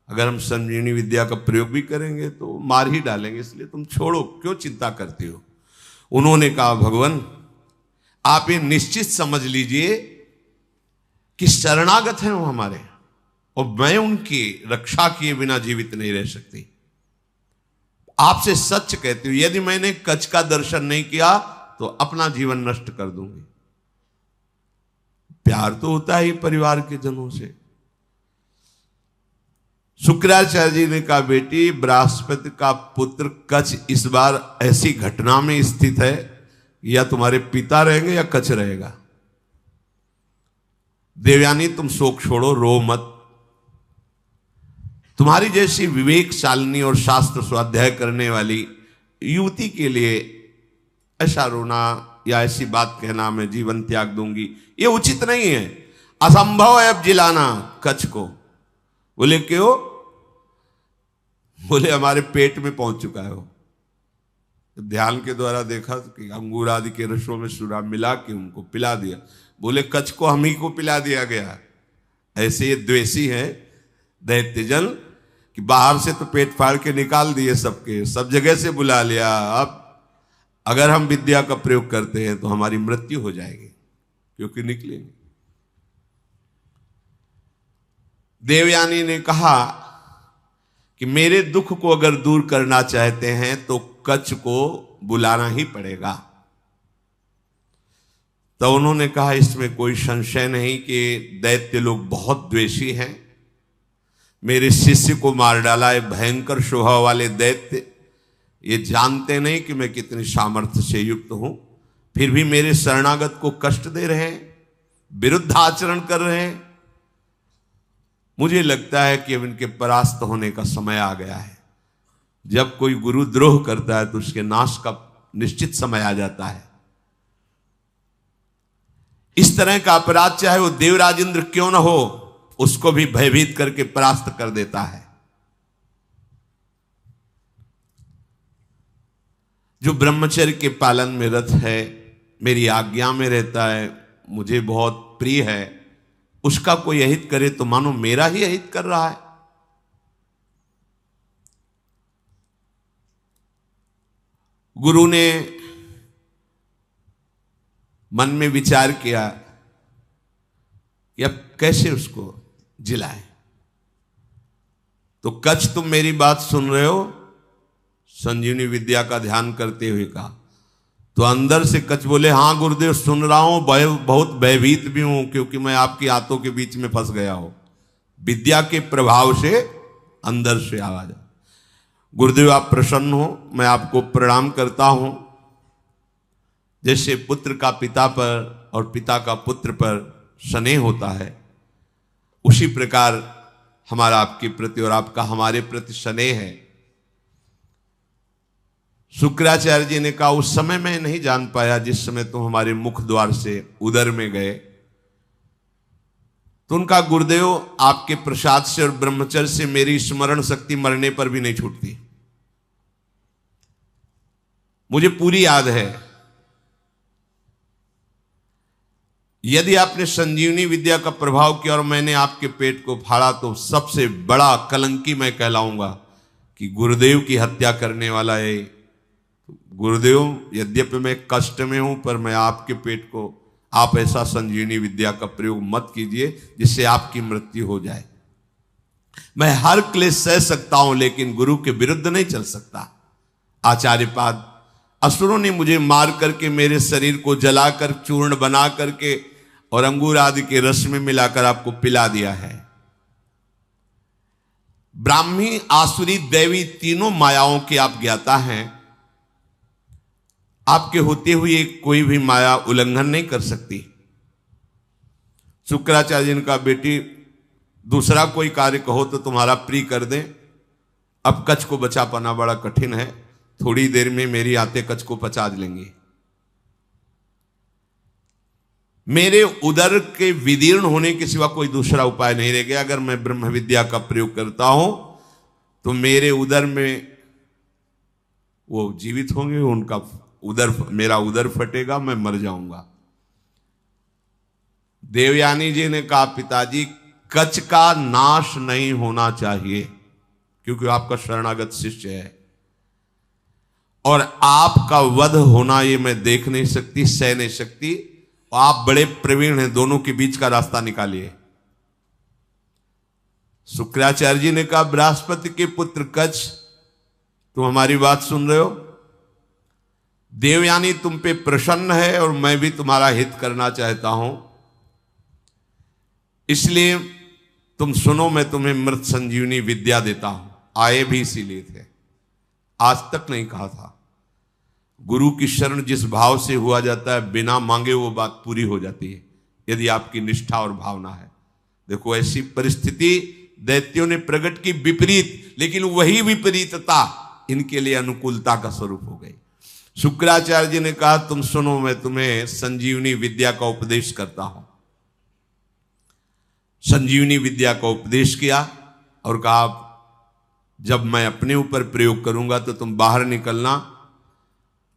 अगर हम संजीवनी विद्या का प्रयोग भी करेंगे तो मार ही डालेंगे, इसलिए तुम छोड़ो, क्यों चिंता करते हो। उन्होंने कहा भगवान आप ये निश्चित समझ लीजिए कि शरणागत हैं वो हमारे, और मैं उनकी रक्षा किए बिना जीवित नहीं रह सकती। आपसे सच कहती हूं, यदि मैंने कच्छ का दर्शन नहीं किया तो अपना जीवन नष्ट कर दूंगी। प्यार तो होता ही परिवार के जनों से। शुक्राचार्य जी ने कहा बेटी, बृहस्पति का पुत्र कच्छ इस बार ऐसी घटना में स्थित है, या तुम्हारे पिता रहेंगे या कच्छ रहेगा। देवयानी तुम शोक छोड़ो, रो मत। तुम्हारी जैसी विवेकशालिनी और शास्त्र स्वाध्याय करने वाली युवती के लिए ऐसा रोना या ऐसी बात कहना मैं जीवन त्याग दूंगी, ये उचित नहीं है। असंभव है अब जिलाना कच्छ को। बोले क्यों? बोले हमारे पेट में पहुंच चुका है वो। ध्यान के द्वारा देखा कि अंगूर आदि के रसों में सुरा मिला के उनको पिला दिया। बोले कच्छ को हम ही को पिला दिया गया। ऐसे ये द्वेषी हैं दैत्यजन कि बाहर से तो पेट फाड़ के निकाल दिए सबके, सब जगह से बुला लिया। अब अगर हम विद्या का प्रयोग करते हैं तो हमारी मृत्यु हो जाएगी, क्योंकि निकलेंगे। देवयानी ने कहा कि मेरे दुख को अगर दूर करना चाहते हैं तो कच्छ को बुलाना ही पड़ेगा। तो उन्होंने कहा इसमें कोई संशय नहीं कि दैत्य लोग बहुत द्वेषी हैं। मेरे शिष्य को मार डाला है भयंकर स्वभाव वाले दैत्य। ये जानते नहीं कि मैं कितनी सामर्थ्य से युक्त हूं, फिर भी मेरे शरणागत को कष्ट दे रहे हैं, विरुद्ध आचरण कर रहे हैं। मुझे लगता है कि अब इनके परास्त होने का समय आ गया है। जब कोई गुरुद्रोह करता है तो उसके नाश का निश्चित समय आ जाता है। इस तरह का अपराध चाहे वो देवराज इंद्र क्यों न हो, उसको भी भयभीत करके परास्त कर देता है। जो ब्रह्मचर्य के पालन में रत है, मेरी आज्ञा में रहता है, मुझे बहुत प्रिय है, उसका कोई अहित करे तो मानो मेरा ही अहित कर रहा है। गुरु ने मन में विचार किया कि अब कैसे उसको जिलाएं। तो कच्छ तुम मेरी बात सुन रहे हो, संजीवनी विद्या का ध्यान करते हुए कहा। तो अंदर से कच्छ बोले हाँ गुरुदेव सुन रहा हूं, बहुत भयभीत भी हूं, क्योंकि मैं आपकी हाथों के बीच में फंस गया हूं। विद्या के प्रभाव से अंदर से आवाज आ। गुरुदेव आप प्रसन्न हो, मैं आपको प्रणाम करता हूं। जैसे पुत्र का पिता पर और पिता का पुत्र पर स्नेह होता है, उसी प्रकार हमारा आपके प्रति और आपका हमारे प्रति स्नेह है। शुक्राचार्य जी ने कहा उस समय मैं नहीं जान पाया जिस समय तुम हमारे मुख द्वार से उदर में गए। तो उनका गुरुदेव आपके प्रसाद से और ब्रह्मचर्य से मेरी स्मरण शक्ति मरने पर भी नहीं छूटती, मुझे पूरी याद है। यदि आपने संजीवनी विद्या का प्रभाव किया और मैंने आपके पेट को फाड़ा तो सबसे बड़ा कलंकी मैं कहलाऊंगा कि गुरुदेव की हत्या करने वाला है। गुरुदेव, यद्यपि मैं कष्ट में हूं पर मैं आपके पेट को, आप ऐसा संजीवनी विद्या का प्रयोग मत कीजिए जिससे आपकी मृत्यु हो जाए। मैं हर क्लेश सह सकता हूं लेकिन गुरु के विरुद्ध नहीं चल सकता। आचार्यपाद, असुरों ने मुझे मार करके मेरे शरीर को जलाकर चूर्ण बना करके और अंगूर आदि के रस में मिलाकर आपको पिला दिया है। ब्राह्मी, आसुरी, दैवी तीनों मायाओं के आप ज्ञाता हैं। आपके होते हुए कोई भी माया उल्लंघन नहीं कर सकती। शुक्राचार्य जी ने कहा बेटी दूसरा कोई कार्य कहो तो तुम्हारा प्रिय कर दें, अब कच्छ को बचा पाना बड़ा कठिन है, थोड़ी देर में मेरी आते कच्छ को पचा लेंगे। मेरे उदर के विदीर्ण होने के सिवा कोई दूसरा उपाय नहीं रह गया। अगर मैं ब्रह्म विद्या का प्रयोग करता हूं तो मेरे उदर में वो जीवित होंगे, उनका उदर, मेरा उदर फटेगा, मैं मर जाऊंगा। देवयानी जी ने कहा पिताजी कच्छ का नाश नहीं होना चाहिए क्योंकि आपका शरणागत शिष्य है और आपका वध होना ये मैं देख नहीं सकती, सह नहीं सकती। आप बड़े प्रवीण हैं, दोनों के बीच का रास्ता निकालिए। शुक्राचार्य जी ने कहा बृहस्पति के पुत्र कच्छ, तुम हमारी बात सुन रहे हो? देवयानी तुम पे प्रसन्न है और मैं भी तुम्हारा हित करना चाहता हूं, इसलिए तुम सुनो, मैं तुम्हें मृत संजीवनी विद्या देता हूं। आए भी इसीलिए थे, आज तक नहीं कहा था। गुरु की शरण जिस भाव से हुआ जाता है बिना मांगे वो बात पूरी हो जाती है यदि आपकी निष्ठा और भावना है। देखो ऐसी परिस्थिति दैत्यों ने प्रकट की विपरीत, लेकिन वही विपरीतता इनके लिए अनुकूलता का स्वरूप हो गई। शुक्राचार्य जी ने कहा तुम सुनो, मैं तुम्हें संजीवनी विद्या का उपदेश करता हूं। संजीवनी विद्या का उपदेश किया और कहा जब मैं अपने ऊपर प्रयोग करूंगा तो तुम बाहर निकलना,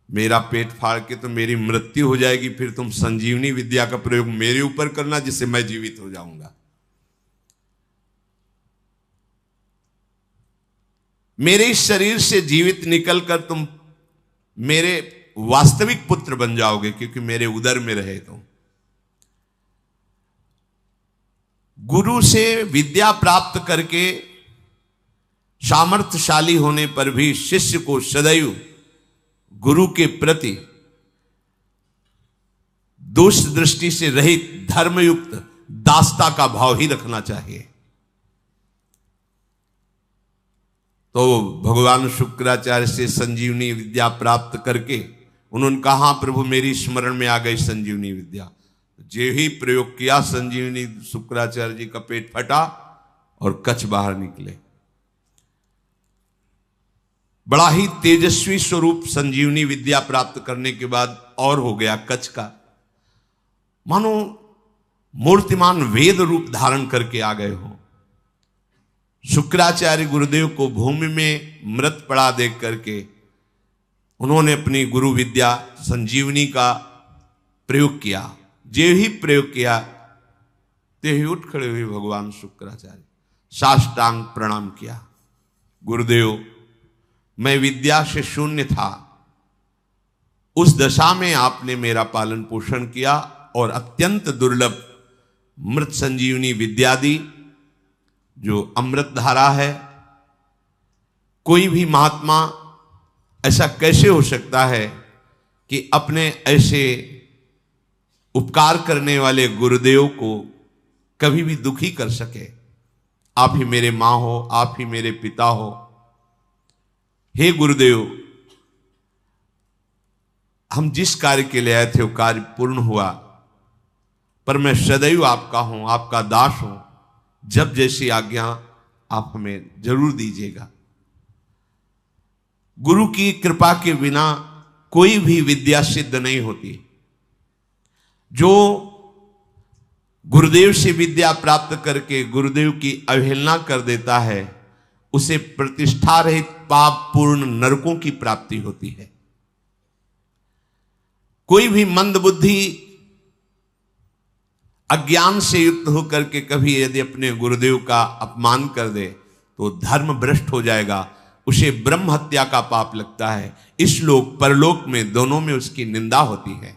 मेरा पेट फाड़ के तो मेरी मृत्यु हो जाएगी, फिर तुम संजीवनी विद्या का प्रयोग मेरे ऊपर करना जिससे मैं जीवित हो जाऊंगा। मेरे इस शरीर से जीवित निकलकर तुम मेरे वास्तविक पुत्र बन जाओगे क्योंकि मेरे उदर में रहे तुम। गुरु से विद्या प्राप्त करके सामर्थ्यशाली होने पर भी शिष्य को सदैव गुरु के प्रति दोष दृष्टि से रहित धर्मयुक्त दासता का भाव ही रखना चाहिए। तो भगवान शुक्राचार्य से संजीवनी विद्या प्राप्त करके उन्होंने कहा हाँ प्रभु मेरी स्मरण में आ गई संजीवनी विद्या। जे ही प्रयोग किया संजीवनी, शुक्राचार्य जी का पेट फटा और कच्छ बाहर निकले। बड़ा ही तेजस्वी स्वरूप संजीवनी विद्या प्राप्त करने के बाद और हो गया कच्छ का, मानो मूर्तिमान वेद रूप धारण करके आ गए हो। शुक्राचार्य गुरुदेव को भूमि में मृत पड़ा देख करके उन्होंने अपनी गुरु विद्या संजीवनी का प्रयोग किया। जे ही प्रयोग किया ते ही उठ खड़े हुए भगवान शुक्राचार्य, साष्टांग प्रणाम किया। गुरुदेव मैं विद्या से शून्य था, उस दशा में आपने मेरा पालन पोषण किया और अत्यंत दुर्लभ मृत संजीवनी विद्या दी जो अमृत धारा है। कोई भी महात्मा ऐसा कैसे हो सकता है कि अपने ऐसे उपकार करने वाले गुरुदेव को कभी भी दुखी कर सके। आप ही मेरे मां हो, आप ही मेरे पिता हो। हे गुरुदेव, हम जिस कार्य के लिए आए थे वो कार्य पूर्ण हुआ, पर मैं सदैव आपका हूं, आपका दास हूं। जब जैसी आज्ञा आप हमें जरूर दीजिएगा। गुरु की कृपा के बिना कोई भी विद्या सिद्ध नहीं होती। जो गुरुदेव से विद्या प्राप्त करके गुरुदेव की अवहेलना कर देता है, उसे प्रतिष्ठा रहित पाप पूर्ण नरकों की प्राप्ति होती है। कोई भी मंदबुद्धि अज्ञान से युक्त होकर के कभी यदि अपने गुरुदेव का अपमान कर दे तो धर्म भ्रष्ट हो जाएगा, उसे ब्रह्म हत्या का पाप लगता है। इस लोक परलोक में दोनों में उसकी निंदा होती है।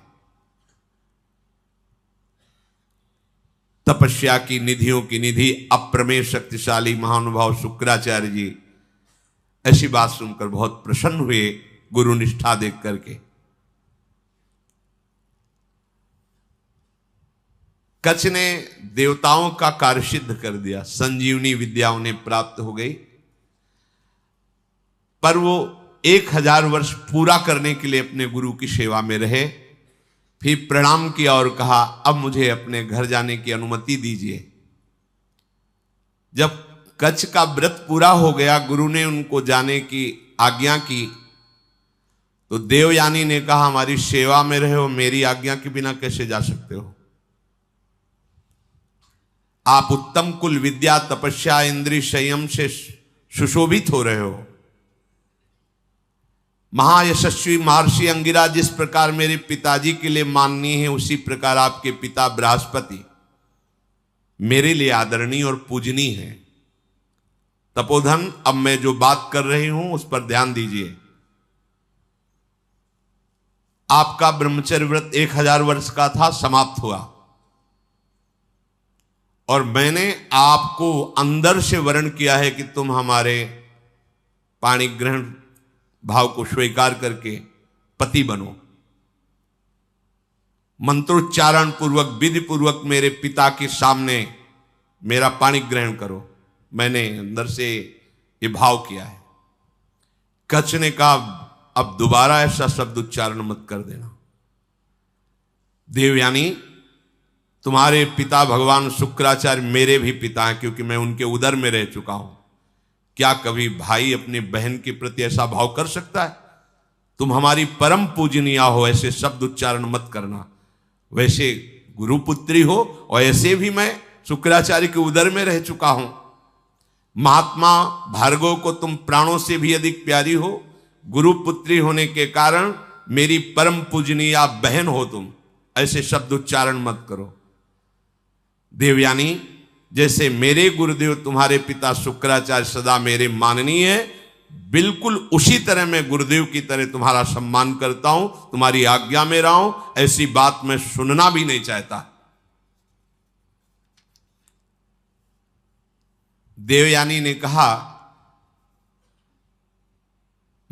तपस्या की निधियों की निधि अप्रमेय शक्तिशाली महानुभाव शुक्राचार्य जी ऐसी बात सुनकर बहुत प्रसन्न हुए गुरु निष्ठा देख करके। कच्छ ने देवताओं का कार्य सिद्ध कर दिया, संजीवनी विद्या उन्हें प्राप्त हो गई, पर वो 1000 वर्ष पूरा करने के लिए अपने गुरु की सेवा में रहे। फिर प्रणाम किया और कहा, अब मुझे अपने घर जाने की अनुमति दीजिए। जब कच्छ का व्रत पूरा हो गया, गुरु ने उनको जाने की आज्ञा की, तो देवयानी ने कहा, हमारी सेवा में रहे हो, मेरी आज्ञा के बिना कैसे जा सकते हो? आप उत्तम कुल विद्या तपस्या इंद्रिय संयम से सुशोभित हो रहे हो। महायशस्वी महर्षि अंगिरा जिस प्रकार मेरे पिताजी के लिए माननीय है, उसी प्रकार आपके पिता बृहस्पति मेरे लिए आदरणीय और पूजनीय है। तपोधन, अब मैं जो बात कर रही हूं उस पर ध्यान दीजिए। आपका ब्रह्मचर्य व्रत 1000 वर्ष का था, समाप्त हुआ, और मैंने आपको अंदर से वर्ण किया है कि तुम हमारे पाणी ग्रहण भाव को स्वीकार करके पति बनो। मंत्रोच्चारण पूर्वक विधि पूर्वक मेरे पिता के सामने मेरा पाणी ग्रहण करो। मैंने अंदर से ये भाव किया है। कच्छ ने कहा, अब दोबारा ऐसा शब्द उच्चारण मत कर देना। देवयानी, तुम्हारे पिता भगवान शुक्राचार्य मेरे भी पिता हैं, क्योंकि मैं उनके उदर में रह चुका हूं। क्या कभी भाई अपनी बहन के प्रति ऐसा भाव कर सकता है? तुम हमारी परम पूजनीय हो, ऐसे शब्द उच्चारण मत करना। वैसे गुरुपुत्री हो, और ऐसे भी मैं शुक्राचार्य के उदर में रह चुका हूं। महात्मा भार्गव को तुम प्राणों से भी अधिक प्यारी हो। गुरुपुत्री होने के कारण मेरी परम पूजनीय बहन हो तुम। ऐसे शब्द उच्चारण मत करो। देवयानी, जैसे मेरे गुरुदेव तुम्हारे पिता शुक्राचार्य सदा मेरे माननीय है, बिल्कुल उसी तरह मैं गुरुदेव की तरह तुम्हारा सम्मान करता हूं, तुम्हारी आज्ञा में रहा हूं। ऐसी बात मैं सुनना भी नहीं चाहता। देवयानी ने कहा,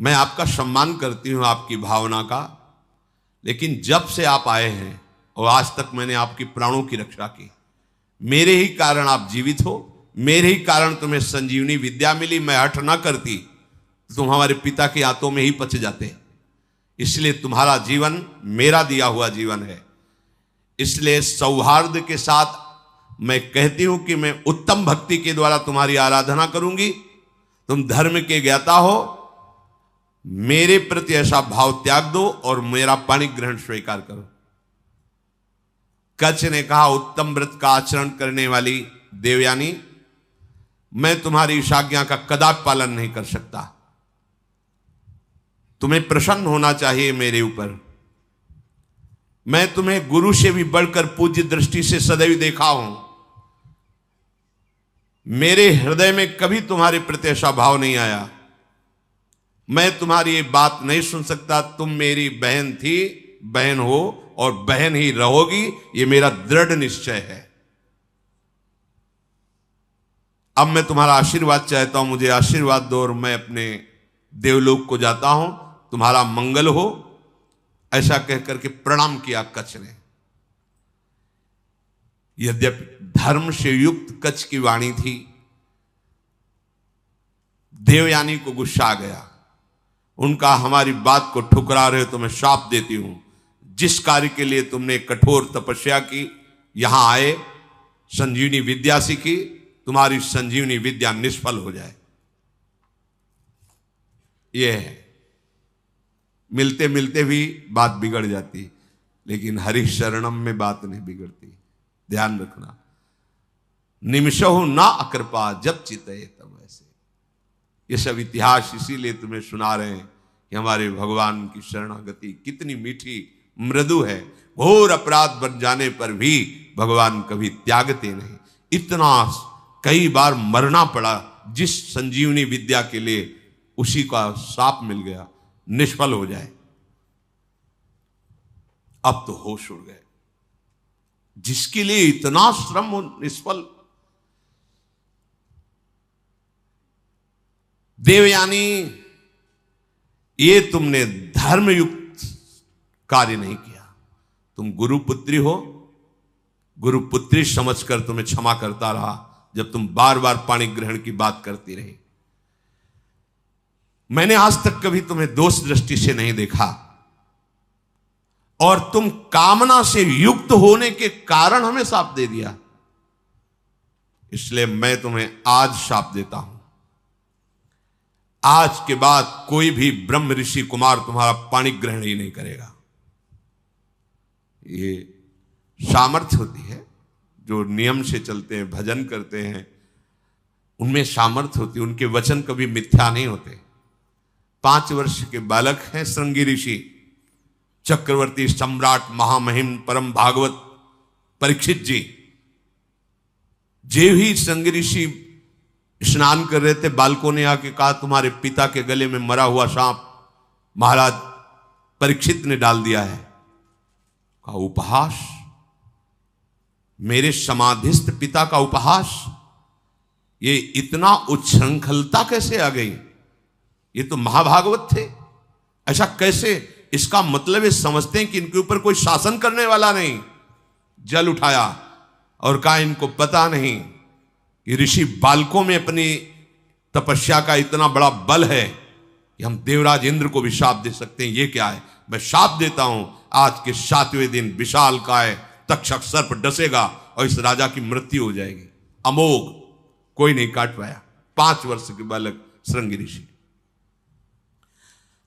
मैं आपका सम्मान करती हूं, आपकी भावना का, लेकिन जब से आप आए हैं और आज तक मैंने आपकी प्राणों की रक्षा की। मेरे ही कारण आप जीवित हो, मेरे ही कारण तुम्हें संजीवनी विद्या मिली। मैं हठ ना करती तो तुम हमारे पिता के हाथों में ही पच जाते। इसलिए तुम्हारा जीवन मेरा दिया हुआ जीवन है। इसलिए सौहार्द के साथ मैं कहती हूं कि मैं उत्तम भक्ति के द्वारा तुम्हारी आराधना करूंगी। तुम धर्म के ज्ञाता हो, मेरे प्रति ऐसा भाव त्याग दो और मेरा पाणी ग्रहण स्वीकार करो। कच्छ ने कहा, उत्तम व्रत का आचरण करने वाली देवयानी, मैं तुम्हारी इस आज्ञा का कदापि पालन नहीं कर सकता। तुम्हें प्रसन्न होना चाहिए मेरे ऊपर। मैं तुम्हें गुरु से भी बढ़कर पूज्य दृष्टि से सदैव देखा हूं। मेरे हृदय में कभी तुम्हारे प्रति ऐसा भाव नहीं आया। मैं तुम्हारी ये बात नहीं सुन सकता। तुम मेरी बहन थी, बहन हो और बहन ही रहोगी, ये मेरा दृढ़ निश्चय है। अब मैं तुम्हारा आशीर्वाद चाहता हूं, मुझे आशीर्वाद दो और मैं अपने देवलोक को जाता हूं। तुम्हारा मंगल हो। ऐसा कहकर के प्रणाम किया कच्छ ने। यद्यपि धर्म से युक्त कच्छ की वाणी थी, देवयानी को गुस्सा आ गया। उनका, हमारी बात को ठुकरा रहे हो तो मैं शाप देती हूं। जिस कार्य के लिए तुमने कठोर तपस्या की, यहां आए, संजीवनी विद्या सीखी, तुम्हारी संजीवनी विद्या निष्फल हो जाए। यह है मिलते मिलते भी बात बिगड़ जाती, लेकिन हरि शरणम में बात नहीं बिगड़ती। ध्यान रखना, निमिषहु ना अकृपा जब चितये तब ऐसे। ये सब इतिहास इसीलिए तुम्हें सुना रहे हैं कि हमारे भगवान की शरणागति कितनी मीठी मृदु है। घोर अपराध बन जाने पर भी भगवान कभी त्यागते नहीं। इतना कई बार मरना पड़ा जिस संजीवनी विद्या के लिए, उसी का शाप मिल गया, निष्फल हो जाए। अब तो होश उड़ गए। जिसके लिए इतना श्रम हो निष्फल। देवयानी, ये तुमने धर्मयुक्त कार्य नहीं किया। तुम गुरुपुत्री हो, गुरुपुत्री समझकर तुम्हें क्षमा करता रहा जब तुम बार बार पाणी ग्रहण की बात करती रही। मैंने आज तक कभी तुम्हें दोष दृष्टि से नहीं देखा, और तुम कामना से युक्त होने के कारण हमें शाप दे दिया। इसलिए मैं तुम्हें आज शाप देता हूं। आज के बाद कोई भी ब्रह्म ऋषि कुमार तुम्हारा पाणी ग्रहण ही नहीं करेगा। ये सामर्थ्य होती है, जो नियम से चलते हैं, भजन करते हैं, उनमें सामर्थ्य होती है। उनके वचन कभी मिथ्या नहीं होते। 5 वर्ष के बालक हैं श्रृंगी ऋषि, चक्रवर्ती सम्राट महामहिम परम भागवत परीक्षित जी। जे ही श्रृंगी ऋषि स्नान कर रहे थे, बालकों ने आके कहा तुम्हारे पिता के गले में मरा हुआ सांप महाराज परीक्षित ने डाल दिया है। कहा उपहास, मेरे समाधिस्थ पिता का उपहास, ये इतना उच्छृंखलता कैसे आ गई? ये तो महाभागवत थे, ऐसा कैसे? इसका मतलब ये समझते हैं कि इनके ऊपर कोई शासन करने वाला नहीं। जल उठाया और कहा इनको पता नहीं कि ऋषि बालकों में अपनी तपस्या का इतना बड़ा बल है कि हम देवराज इंद्र को भी शाप दे सकते हैं। ये क्या है? मैं शाप देता हूं, आज के 7वें दिन विशाल काय तक्षक सर्प डसेगा और इस राजा की मृत्यु हो जाएगी। अमोघ, कोई नहीं काट पाया। 5 वर्ष के बालक श्रृंगी ऋषि।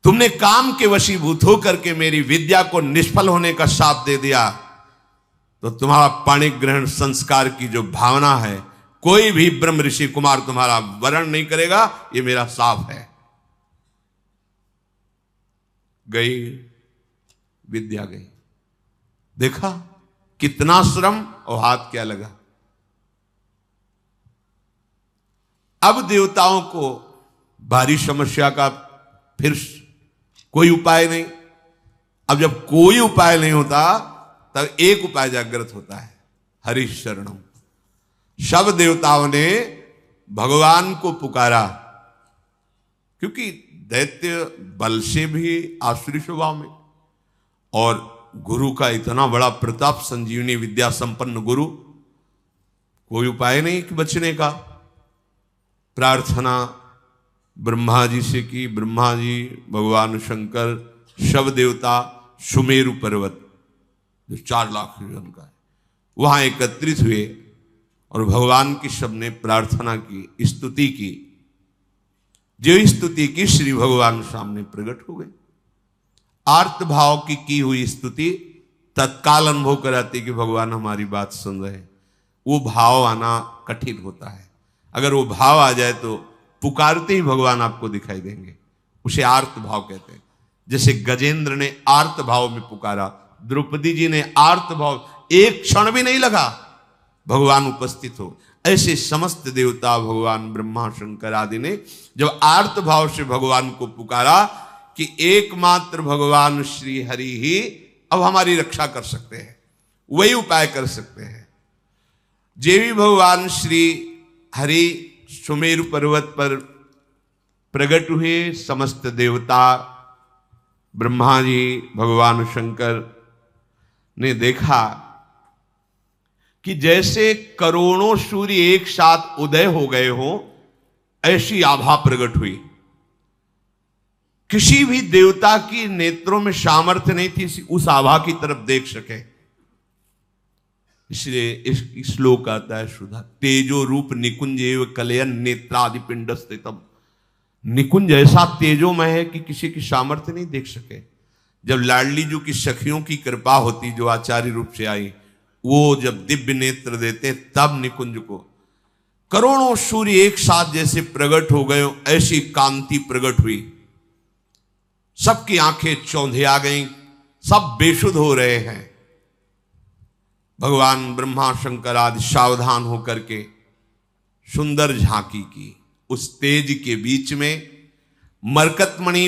तुमने काम के वशीभूत होकर के मेरी विद्या को निष्फल होने का शाप दे दिया, तो तुम्हारा पाणी ग्रहण संस्कार की जो भावना है, कोई भी ब्रह्म ऋषि कुमार तुम्हारा वरण नहीं करेगा। ये मेरा शाप है। गई विद्या गई। देखा कितना श्रम और हाथ क्या लगा। अब देवताओं को भारी समस्या का फिर कोई उपाय नहीं। अब जब कोई उपाय नहीं होता, तब एक उपाय जागृत होता है, हरि शरणम। सब देवताओं ने भगवान को पुकारा, क्योंकि दैत्य बल से भी आसुरी स्वभाव में, और गुरु का इतना बड़ा प्रताप, संजीवनी विद्या संपन्न गुरु, कोई उपाय नहीं कि बचने का। प्रार्थना ब्रह्मा जी से की। ब्रह्मा जी, भगवान शंकर, शव देवता सुमेरु पर्वत जो 4 लाख योजन का है, वहां एकत्रित हुए और भगवान की सबने प्रार्थना की, स्तुति की। जो स्तुति की, श्री भगवान सामने प्रकट हो गए। आर्त भाव की हुई स्तुति तत्काल अनुभव कराती कि भगवान हमारी बात सुन रहे हैं। वो भाव आना कठिन होता है। अगर वो भाव आ जाए तो पुकारते ही भगवान आपको दिखाई देंगे। उसे आर्त भाव कहते हैं। जैसे गजेंद्र ने आर्त भाव में पुकारा, द्रौपदी जी ने आर्त भाव, एक क्षण भी नहीं लगा भगवान उपस्थित हो। ऐसे समस्त देवता, भगवान ब्रह्मा शंकर आदि ने जब आर्त भाव से भगवान को पुकारा कि एकमात्र भगवान श्री हरि ही अब हमारी रक्षा कर सकते हैं, वही उपाय कर सकते हैं। जे भी भगवान श्री हरि सुमेरु पर्वत पर प्रकट हुए, समस्त देवता, ब्रह्मा जी, भगवान शंकर ने देखा कि जैसे करोड़ों सूर्य एक साथ उदय हो गए हो, ऐसी आभा प्रकट हुई। किसी भी देवता की नेत्रों में सामर्थ्य नहीं थी उस आभा की तरफ देख सके। इसलिए इस श्लोक आता है सुधा, तेजो रूप निकुंज एव कलयन नेत्रादि पिंड स्थितम। निकुंज ऐसा तेजोमय है कि किसी की सामर्थ्य नहीं देख सके। जब लाडली जी की सखियों की कृपा होती, जो आचार्य रूप से आई, वो जब दिव्य नेत्र देते तब निकुंज को करोड़ों सूर्य एक साथ जैसे प्रकट हो गए, ऐसी कांति प्रकट हुई। सबकी आंखें चौंधे आ गईं, सब बेशुद्ध हो रहे हैं। भगवान ब्रह्मा शंकर आदि सावधान होकर के सुंदर झांकी की। उस तेज के बीच में मरकतमणि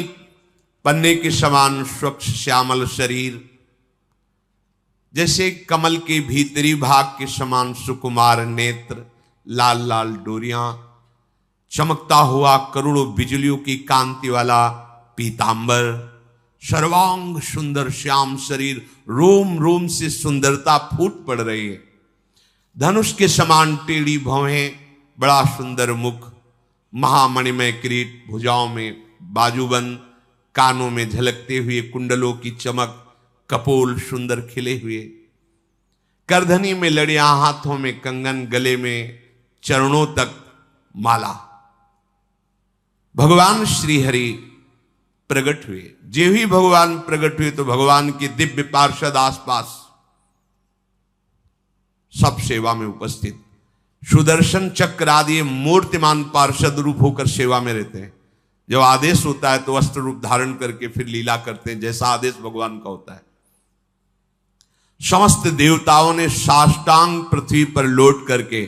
पन्ने के समान स्वच्छ श्यामल शरीर, जैसे कमल के भीतरी भाग के समान सुकुमार नेत्र, लाल लाल डोरियां, चमकता हुआ करोड़ों बिजलियों की कांति वाला पीतांबर, सर्वांग सुंदर श्याम शरीर, रोम रोम से सुंदरता फूट पड़ रही है। धनुष के समान टेढ़ी भौहें, बड़ा सुंदर मुख, महामणिमय किरीट, भुजाओं में बाजूबंद, कानों में झलकते हुए कुंडलों की चमक, कपोल सुंदर खिले हुए, करधनी में लड़ियां, हाथों में कंगन, गले में चरणों तक माला। भगवान श्री हरि प्रकट हुए। जो ही भगवान प्रकट हुए तो भगवान के दिव्य पार्षद आसपास सब सेवा में उपस्थित, सुदर्शन चक्र आदि मूर्तिमान पार्षद रूप होकर सेवा में रहते हैं। जब आदेश होता है तो वस्त्र रूप धारण करके फिर लीला करते हैं, जैसा आदेश भगवान का होता है। समस्त देवताओं ने साष्टांग पृथ्वी पर लौट करके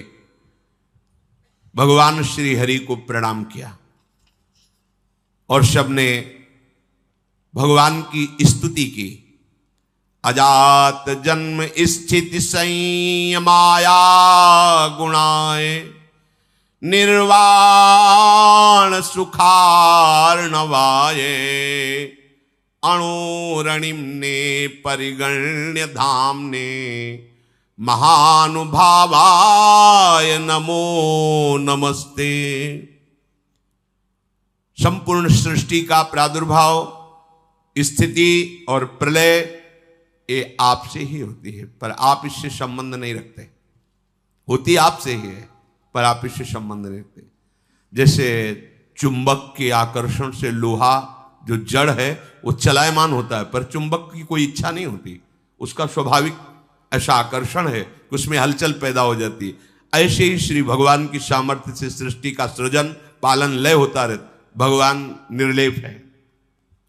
भगवान श्री हरि को प्रणाम किया और सबने भगवान की स्तुति की। अजात जन्म स्थिति संयमाया गुणाय, निर्वाण सुखार्णवाय, अणुरणिम्ने परिगण्य धाम्ने, महानुभावाय नमो नमस्ते। संपूर्ण सृष्टि का प्रादुर्भाव, स्थिति और प्रलय ये आपसे ही होती है, पर आप इससे संबंध नहीं रखते। होती आपसे ही है पर आप इससे संबंध नहीं रखते। जैसे चुंबक के आकर्षण से लोहा जो जड़ है वो चलायमान होता है, पर चुंबक की कोई इच्छा नहीं होती, उसका स्वाभाविक ऐसा आकर्षण है कि उसमें हलचल पैदा हो जाती है। ऐसे ही श्री भगवान की सामर्थ्य से सृष्टि का सृजन पालन लय होता रहता। भगवान निर्लेप है,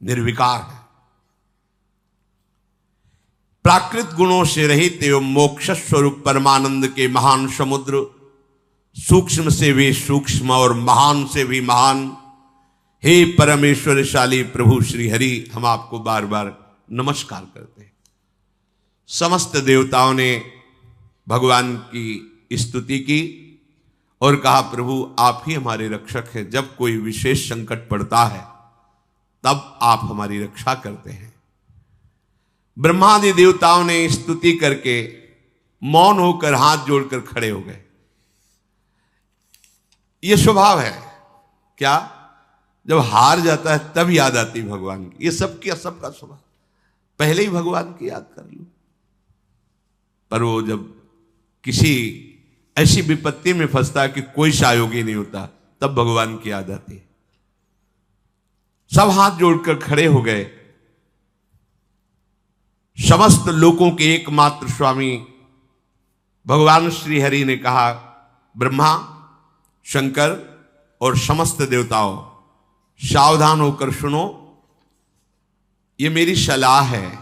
निर्विकार है, प्राकृत गुणों से रहित एवं मोक्ष स्वरूप परमानंद के महान समुद्र, सूक्ष्म से भी सूक्ष्म और महान से भी महान, हे परमेश्वरशाली प्रभु श्री हरि, हम आपको बार बार नमस्कार करते हैं। समस्त देवताओं ने भगवान की स्तुति की और कहा, प्रभु आप ही हमारे रक्षक हैं। जब कोई विशेष संकट पड़ता है तब आप हमारी रक्षा करते हैं। ब्रह्मादि देवताओं ने स्तुति करके मौन होकर हाथ जोड़कर खड़े हो गए। यह स्वभाव है क्या, जब हार जाता है तब याद आती भगवान की। ये सबका स्वभाव, पहले ही भगवान की याद कर लो। पर वो जब किसी ऐसी विपत्ति में फंसता है कि कोई सहयोगी नहीं होता, तब भगवान की याद आती है। सब हाथ जोड़कर खड़े हो गए। समस्त लोकों के एकमात्र स्वामी भगवान श्री हरि ने कहा, ब्रह्मा, शंकर और समस्त देवताओं, सावधान होकर सुनो, ये मेरी सलाह है,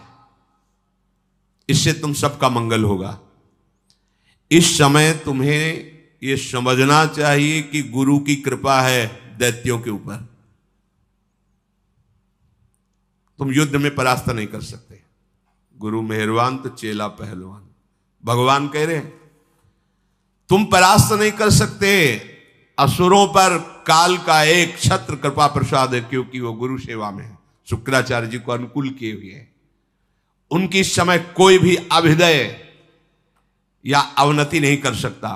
इससे तुम सबका मंगल होगा। इस समय तुम्हें यह समझना चाहिए कि गुरु की कृपा है दैत्यों के ऊपर। तुम युद्ध में परास्त नहीं कर सकते। गुरु मेहरबान तो चेला पहलवान। भगवान कह रहे हैं तुम परास्त नहीं कर सकते। असुरों पर काल का एक छत्र कृपा प्रसाद है, क्योंकि वो गुरु सेवा में है, शुक्राचार्य जी को अनुकूल किए हुए हैं। उनकी इस समय कोई भी अभ्युदय या अवनति नहीं कर सकता।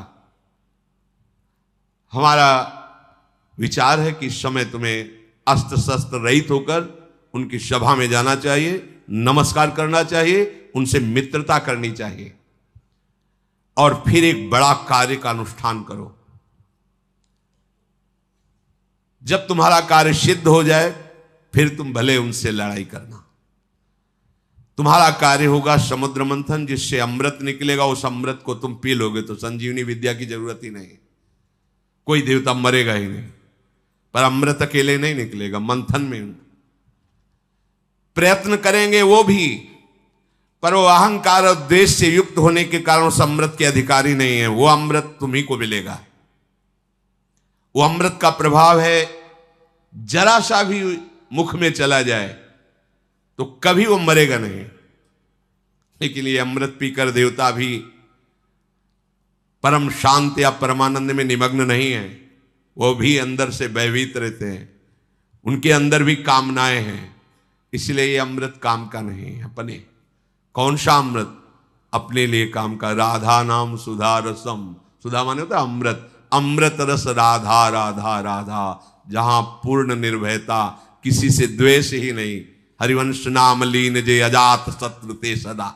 हमारा विचार है कि इस समय तुम्हें अस्त्र शस्त्र रहित होकर उनकी सभा में जाना चाहिए, नमस्कार करना चाहिए, उनसे मित्रता करनी चाहिए और फिर एक बड़ा कार्य का अनुष्ठान करो। जब तुम्हारा कार्य सिद्ध हो जाए फिर तुम भले उनसे लड़ाई करना। तुम्हारा कार्य होगा समुद्र मंथन, जिससे अमृत निकलेगा, उस अमृत को तुम पी लोगे तो संजीवनी विद्या की जरूरत ही नहीं, कोई देवता मरेगा ही नहीं। पर अमृत अकेले नहीं निकलेगा, मंथन में प्रयत्न करेंगे वो भी, पर वो अहंकार और द्वेष से युक्त होने के कारण उस अमृत के अधिकारी नहीं है। वो अमृत तुम्ही को मिलेगा। वो अमृत का प्रभाव है, जरा सा भी मुख में चला जाए तो कभी वो मरेगा नहीं। लेकिन ये अमृत पीकर देवता भी परम शांत या परमानंद में निमग्न नहीं है, वो भी अंदर से भयभीत रहते हैं, उनके अंदर भी कामनाएं हैं। इसलिए ये अमृत काम का नहीं है अपने। कौन सा अमृत? अपने लिए काम का। राधा नाम सुधा रसम, सुधा माने होता है अमृत, अमृत रस राधा राधा राधा, जहां पूर्ण निर्भयता, किसी से द्वेष ही नहीं। हरिवंश नाम लीन जे अजात शत्रु ते सदा।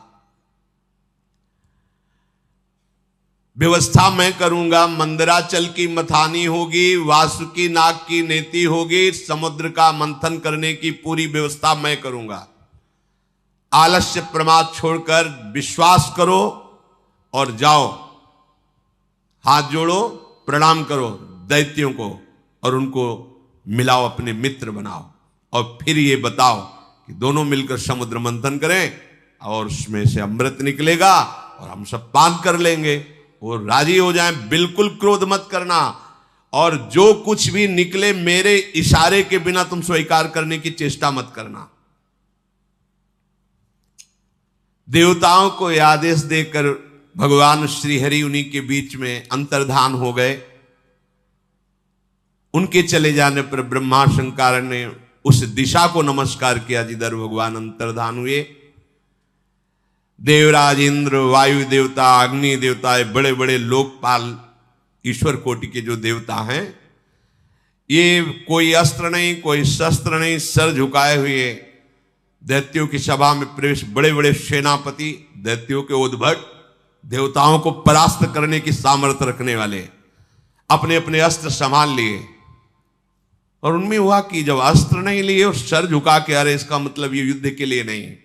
व्यवस्था मैं करूंगा, मंदराचल की मथानी होगी, वासुकी नाग की नेति होगी, समुद्र का मंथन करने की पूरी व्यवस्था मैं करूंगा। आलस्य प्रमाद छोड़कर विश्वास करो और जाओ, हाथ जोड़ो, प्रणाम करो दैत्यों को और उनको मिलाओ, अपने मित्र बनाओ, और फिर ये बताओ कि दोनों मिलकर समुद्र मंथन करें और उसमें से अमृत निकलेगा और हम सब पान कर लेंगे। वो राजी हो जाएं। बिल्कुल क्रोध मत करना, और जो कुछ भी निकले मेरे इशारे के बिना तुम स्वीकार करने की चेष्टा मत करना। देवताओं को आदेश देकर भगवान श्रीहरि उन्हीं के बीच में अंतर्धान हो गए। उनके चले जाने पर ब्रह्मा शंकर ने उस दिशा को नमस्कार किया जिधर भगवान अंतर्धान हुए। देवराज इंद्र, वायु देवता, अग्नि देवता, बड़े बड़े लोकपाल, ईश्वर कोटि के जो देवता हैं, ये कोई अस्त्र नहीं, कोई शस्त्र नहीं, सर झुकाए हुए दैत्यों की सभा में प्रवेश, बड़े बड़े सेनापति, दैत्यों के उद्भट, देवताओं को परास्त करने की सामर्थ्य रखने वाले, अपने अपने अस्त्र संभाल लिए। और उनमें हुआ कि जब अस्त्र नहीं लिए और सर झुका के, अरे इसका मतलब ये युद्ध के लिए नहीं,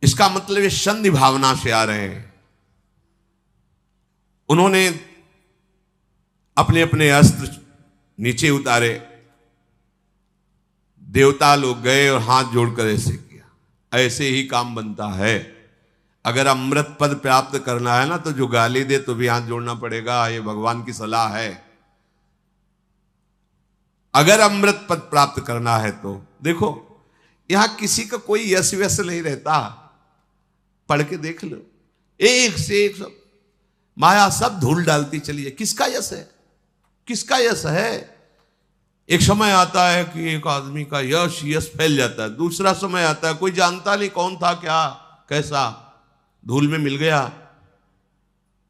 इसका मतलब ये संधि भावना से आ रहे हैं। उन्होंने अपने अपने अस्त्र नीचे उतारे, देवता लोग गए और हाथ जोड़कर ऐसे किया। ऐसे ही काम बनता है। अगर अमृत पद प्राप्त करना है ना, तो जो गाली दे तो भी हाथ जोड़ना पड़ेगा, ये भगवान की सलाह है। अगर अमृत पद प्राप्त करना है तो देखो, यहां किसी का कोई यश व्यस नहीं रहता। पढ़ के देख लो, एक से एक सब माया सब धूल डालती चली है। किसका यश है? किसका यश है? एक समय आता है कि एक आदमी का यश फैल जाता है, दूसरा समय आता है कोई जानता नहीं कौन था, क्या कैसा, धूल में मिल गया।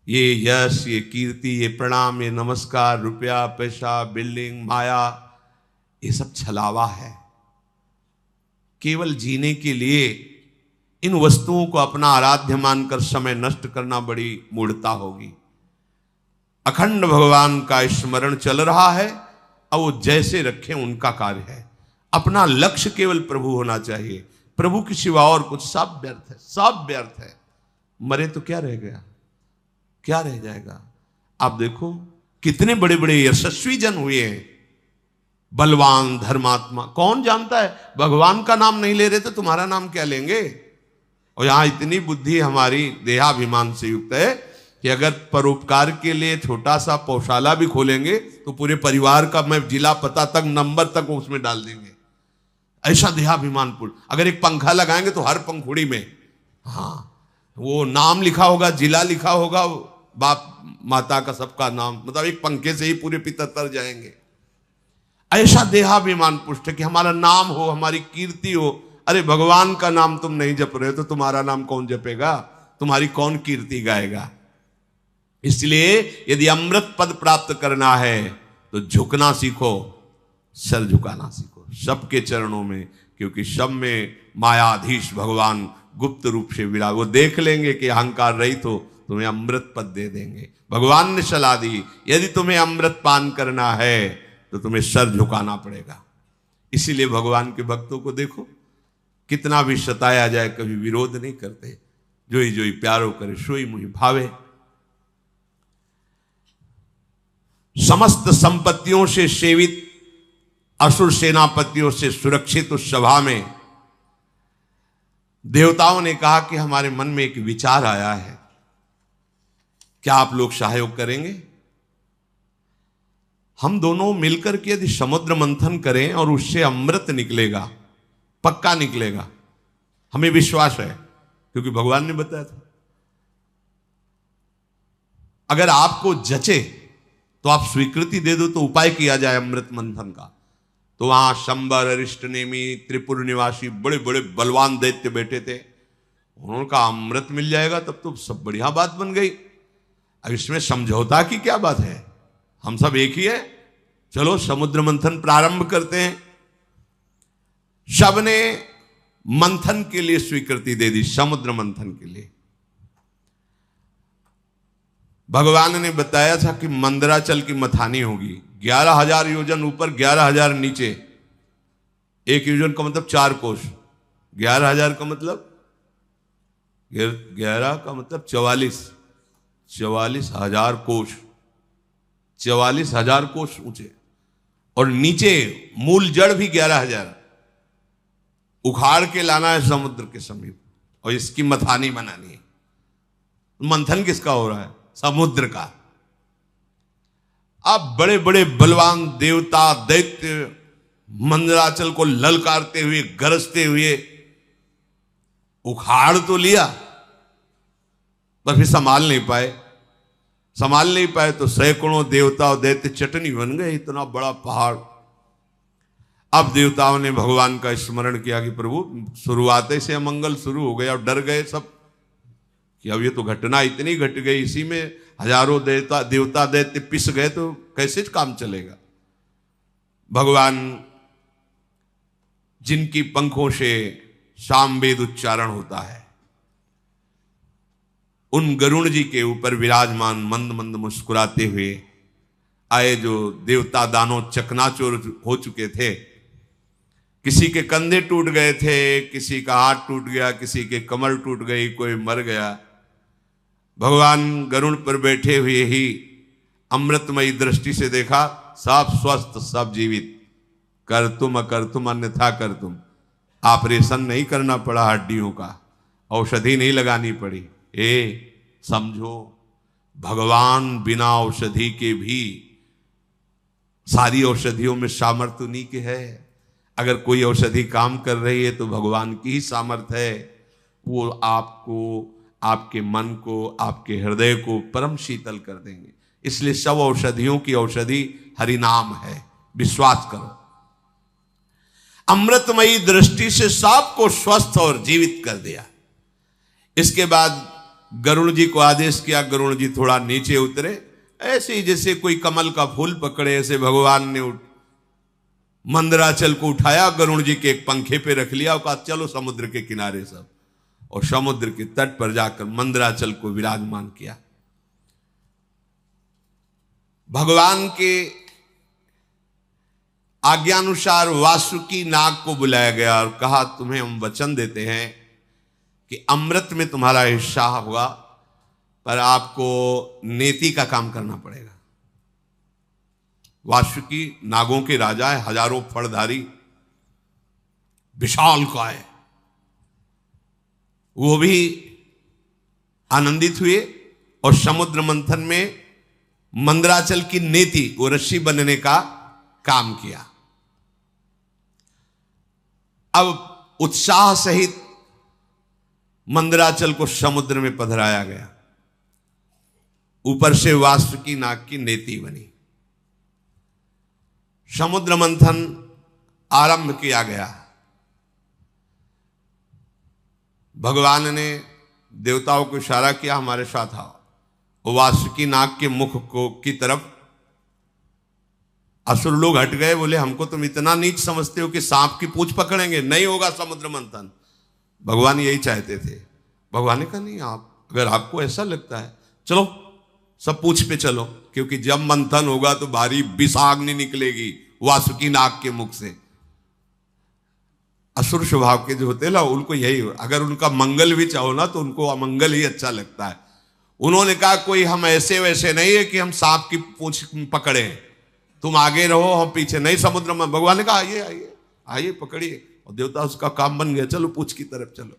ये यश, ये कीर्ति, ये प्रणाम, ये नमस्कार, रुपया पैसा, बिल्डिंग, माया, ये सब छलावा है। केवल जीने के लिए इन वस्तुओं को अपना आराध्य मानकर समय नष्ट करना बड़ी मूढ़ता होगी। अखंड भगवान का स्मरण चल रहा है, अब वो जैसे रखें उनका कार्य है। अपना लक्ष्य केवल प्रभु होना चाहिए। प्रभु के सिवा और कुछ सब व्यर्थ है, सब व्यर्थ है। मरे तो क्या रह गया, क्या रह जाएगा? आप देखो कितने बड़े बड़े यशस्वी जन हुए हैं, बलवान, धर्मात्मा। कौन जानता है, भगवान का नाम नहीं ले रहे तो तुम्हारा नाम क्या लेंगे? और यहां इतनी बुद्धि हमारी देहाभिमान से युक्त है कि अगर परोपकार के लिए छोटा सा पौशाला भी खोलेंगे तो पूरे परिवार का मैं जिला पता तक, नंबर तक उसमें डाल देंगे। ऐसा देहाभिमान पूर्ण। अगर एक पंखा लगाएंगे तो हर पंखुड़ी में वो नाम लिखा होगा, जिला लिखा होगा, बाप माता का सबका नाम, मतलब एक पंखे से ही पूरे पितर तर जाएंगे। ऐसा देहाभिमान पुष्ट है कि हमारा नाम हो, हमारी कीर्ति हो। अरे भगवान का नाम तुम नहीं जप रहे हो तो तुम्हारा नाम कौन जपेगा, तुम्हारी कौन कीर्ति गाएगा? इसलिए यदि अमृत पद प्राप्त करना है तो झुकना सीखो, सर झुकाना सीखो सबके चरणों में, क्योंकि सब में मायाधीश भगवान गुप्त रूप से विराज। वो देख लेंगे कि अहंकार रहित हो तुम्हें अमृत पद दे देंगे। भगवान ने सलाह दी, यदि तुम्हें अमृत पान करना है तो तुम्हें सर झुकाना पड़ेगा। इसीलिए भगवान के भक्तों को देखो, कितना भी सताया जाए कभी विरोध नहीं करते। जोई जोई प्यारो करे सोई मुहि भावे। समस्त संपत्तियों से सेवित असुर सेनापतियों से सुरक्षित उस सभा में देवताओं ने कहा कि हमारे मन में एक विचार आया है, क्या आप लोग सहयोग करेंगे? हम दोनों मिलकर के यदि समुद्र मंथन करें और उससे अमृत निकलेगा, पक्का निकलेगा, हमें विश्वास है, क्योंकि भगवान ने बताया था। अगर आपको जचे तो आप स्वीकृति दे दो, तो उपाय किया जाए अमृत मंथन का। तो वहां शंबर, अरिष्ट नेमी, त्रिपुर निवासी बड़े बड़े बलवान दैत्य बैठे थे। उन्होंने कहा अमृत मिल जाएगा तब तो सब बढ़िया बात बन गई। अब इसमें समझौता की क्या बात है, हम सब एक ही है, चलो समुद्र मंथन प्रारंभ करते हैं। सबने मंथन के लिए स्वीकृति दे दी, समुद्र मंथन के लिए। भगवान ने बताया था कि मंदराचल की मथानी होगी, 11,000 योजन ऊपर, 11,000 नीचे। एक योजन का मतलब 4 कोस, 11,000 का मतलब 11 का मतलब 44,000 कोस, 44,000 कोस ऊंचे। और नीचे मूल जड़ भी 11,000 उखाड़ के लाना है समुद्र के समीप, और इसकी मथानी बनानी है। मंथन किसका हो रहा है? समुद्र का। अब बड़े बड़े बलवान देवता दैत्य मंदराचल को ललकारते हुए, गरजते हुए उखाड़ तो लिया, पर फिर संभाल नहीं पाए तो सैकड़ों देवता और दैत्य चटनी बन गए, इतना बड़ा पहाड़। अब देवताओं ने भगवान का स्मरण किया कि प्रभु शुरुआत से अमंगल शुरू हो गया, और डर गए सब कि अब ये तो घटना इतनी घट गई, इसी में हजारों देवता दैत्य पिस गए तो कैसे काम चलेगा। भगवान जिनकी पंखों से सामवेद उच्चारण होता है, उन गरुण जी के ऊपर विराजमान मंद मंद मुस्कुराते हुए आए, जो देवता दानव चकनाचूर हो चुके थे। किसी के कंधे टूट गए थे, किसी का हाथ टूट गया, किसी के कमर टूट गई, कोई मर गया। भगवान गरुड़ पर बैठे हुए ही अमृतमयी दृष्टि से देखा, सब स्वस्थ, सब जीवित। कर तुम अकर तुम अन्यथा कर तुम। ऑपरेशन नहीं करना पड़ा हड्डियों का, औषधि नहीं लगानी पड़ी। समझो, भगवान बिना औषधि के भी, सारी औषधियों में सामर्थ्य उन्हीं के है। अगर कोई औषधि काम कर रही है तो भगवान की ही सामर्थ्य है। वो आपको, आपके मन को, आपके हृदय को परम शीतल कर देंगे। इसलिए सब औषधियों की औषधि हरिनाम है, विश्वास करो। अमृतमयी दृष्टि से सबको स्वस्थ और जीवित कर दिया। इसके बाद गरुड़ जी को आदेश किया, गरुड़ जी थोड़ा नीचे उतरे, ऐसे ही जैसे कोई कमल का फूल पकड़े, ऐसे भगवान ने मंदराचल को उठाया, गरुड़ जी के एक पंखे पे रख लिया और कहा चलो समुद्र के किनारे सब, और समुद्र के तट पर जाकर मंदराचल को विराजमान किया। भगवान के आज्ञानुसार वासुकी नाग को बुलाया गया और कहा तुम्हें हम वचन देते हैं कि अमृत में तुम्हारा हिस्सा होगा, पर आपको नेति का काम करना पड़ेगा। वासुकी नागों के राजा है, हजारों फड़धारी, विशाल काय। वो भी आनंदित हुए और समुद्र मंथन में मंदराचल की नेति, वो रस्सी बनने का काम किया। अब उत्साह सहित मंदराचल को समुद्र में पधराया गया। ऊपर से वासुकी नाग की नेति बनी। समुद्र मंथन आरंभ किया गया। भगवान ने देवताओं को इशारा किया हमारे साथ आओ। वासुकी नाग के मुख को की तरफ असुर लोग हट गए, बोले हमको तुम इतना नीच समझते हो कि सांप की पूंछ पकड़ेंगे, नहीं होगा समुद्र मंथन। भगवान यही चाहते थे। भगवान ने कहा नहीं, आप अगर आपको ऐसा लगता है चलो सब पूछ पे चलो, क्योंकि जब मंथन होगा तो भारी विषाग्नि निकलेगी वासुकी नाग के मुख से। असुर स्वभाव के जो होते हैं ना, उनको यही, अगर उनका मंगल भी चाहो ना तो उनको अमंगल ही अच्छा लगता है। उन्होंने कहा कोई हम ऐसे वैसे नहीं है कि हम सांप की पूंछ पकड़े, तुम आगे रहो हम पीछे नहीं। समुद्र में भगवान ने कहा आइए आइए आइए पकड़िए, और देवता उसका काम बन गया, चलो पूंछ की तरफ चलो।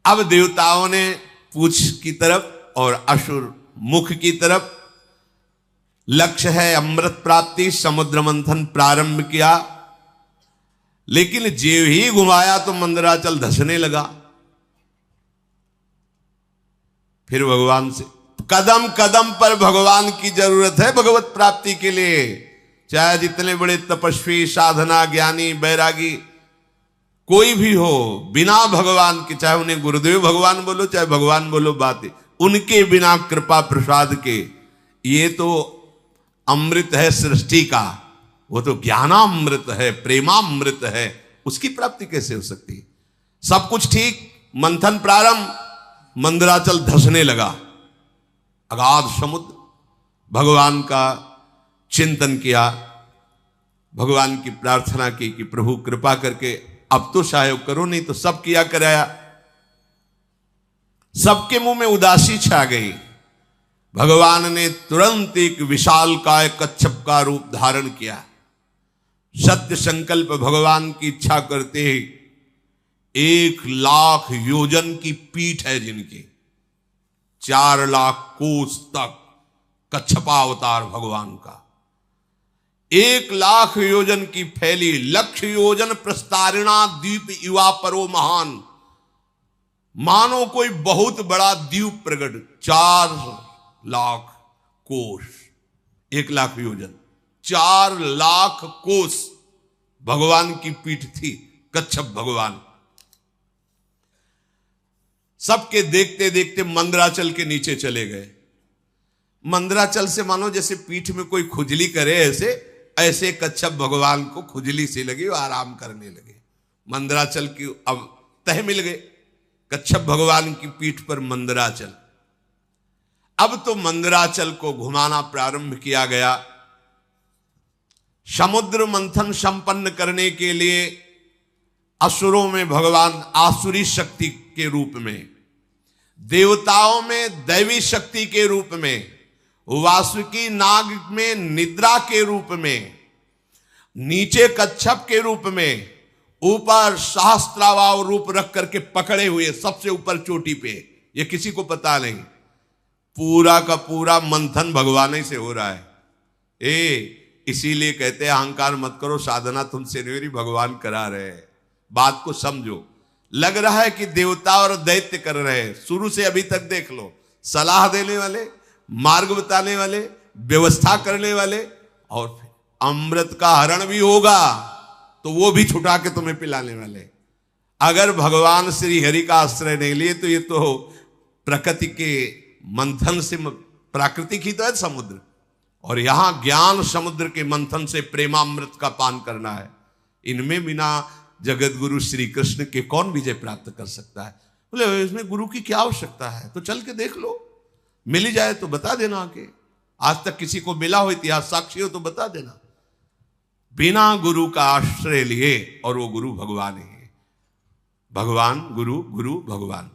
अब देवताओं ने पूंछ की तरफ और असुर मुख की तरफ, लक्ष्य है अमृत प्राप्ति, समुद्र मंथन प्रारंभ किया। लेकिन जेव ही घुमाया तो मंदराचल धसने लगा। फिर भगवान से कदम कदम पर भगवान की जरूरत है भगवत प्राप्ति के लिए। चाहे जितने बड़े तपस्वी, साधना, ज्ञानी, बैरागी कोई भी हो, बिना भगवान के, चाहे उन्हें गुरुदेव भगवान बोलो चाहे भगवान बोलो, बातें उनके बिना कृपा प्रसाद के, ये तो अमृत है सृष्टि का, वो तो ज्ञानामृत है, प्रेमामृत है, उसकी प्राप्ति कैसे हो सकती है? सब कुछ ठीक, मंथन प्रारंभ, मंदराचल धसने लगा। अगाध समुद्र, भगवान का चिंतन किया, भगवान की प्रार्थना की कि प्रभु कृपा करके अब तो सहयोग करो, नहीं तो सब किया कराया। सबके मुंह में उदासी छा गई। भगवान ने तुरंत एक विशालकाय कच्छप का रूप धारण किया। सत्य संकल्प भगवान की इच्छा करते ही 1,00,000 योजन की पीठ है जिनकी, 4,00,000 कोस तक कच्छपावतार भगवान का, 1,00,000 योजन की फैली, 1,00,000 योजन प्रस्तारिणा द्वीप युवा परो महान, मानो कोई बहुत बड़ा द्वीप प्रगट, 4,00,000 कोस, 1,00,000 योजन, 4,00,000 कोस भगवान की पीठ थी, कच्छप भगवान। सबके देखते देखते मंदराचल के नीचे चले गए। मंदराचल से मानो जैसे पीठ में कोई खुजली करे, ऐसे ऐसे कच्छप भगवान को खुजली सी लगी और आराम करने लगे। मंदराचल की अब तह मिल गए, कच्छप भगवान की पीठ पर मंदराचल। अब तो मंदराचल को घुमाना प्रारंभ किया गया। समुद्र मंथन संपन्न करने के लिए असुरों में भगवान आसुरी शक्ति के रूप में, देवताओं में दैवी शक्ति के रूप में, वासुकी नाग में निद्रा के रूप में, नीचे कच्छप के रूप में, ऊपर सहस्त्रावाव रूप रख करके पकड़े हुए सबसे ऊपर चोटी पे, ये किसी को पता नहीं। पूरा का पूरा मंथन भगवान ही से हो रहा है। इसीलिए कहते हैं अहंकार मत करो, साधना तुमसे नहीं, भगवान करा रहे हैं। बात को समझो। लग रहा है कि देवता और दैत्य कर रहे हैं, शुरू से अभी तक देख लो, सलाह देने वाले, मार्ग बताने वाले, व्यवस्था करने वाले, और फिर अमृत का हरण भी होगा तो वो भी छुटा के तुम्हें पिलाने वाले। अगर भगवान श्री हरि का आश्रय नहीं लिए तो ये तो प्रकृति के मंथन से, प्राकृतिक ही तो है समुद्र, और यहां ज्ञान समुद्र के मंथन से प्रेमामृत का पान करना है। इनमें बिना जगत गुरु श्री कृष्ण के कौन विजय प्राप्त कर सकता है? बोले इसमें गुरु की क्या आवश्यकता है? तो चल के देख लो, मिल ही जाए तो बता देना आके। आज तक किसी को मिला हो, इतिहास साक्षी हो तो बता देना। बिना गुरु का आश्रय लिए, और वो गुरु भगवान है। भगवान गुरु, गुरु भगवान।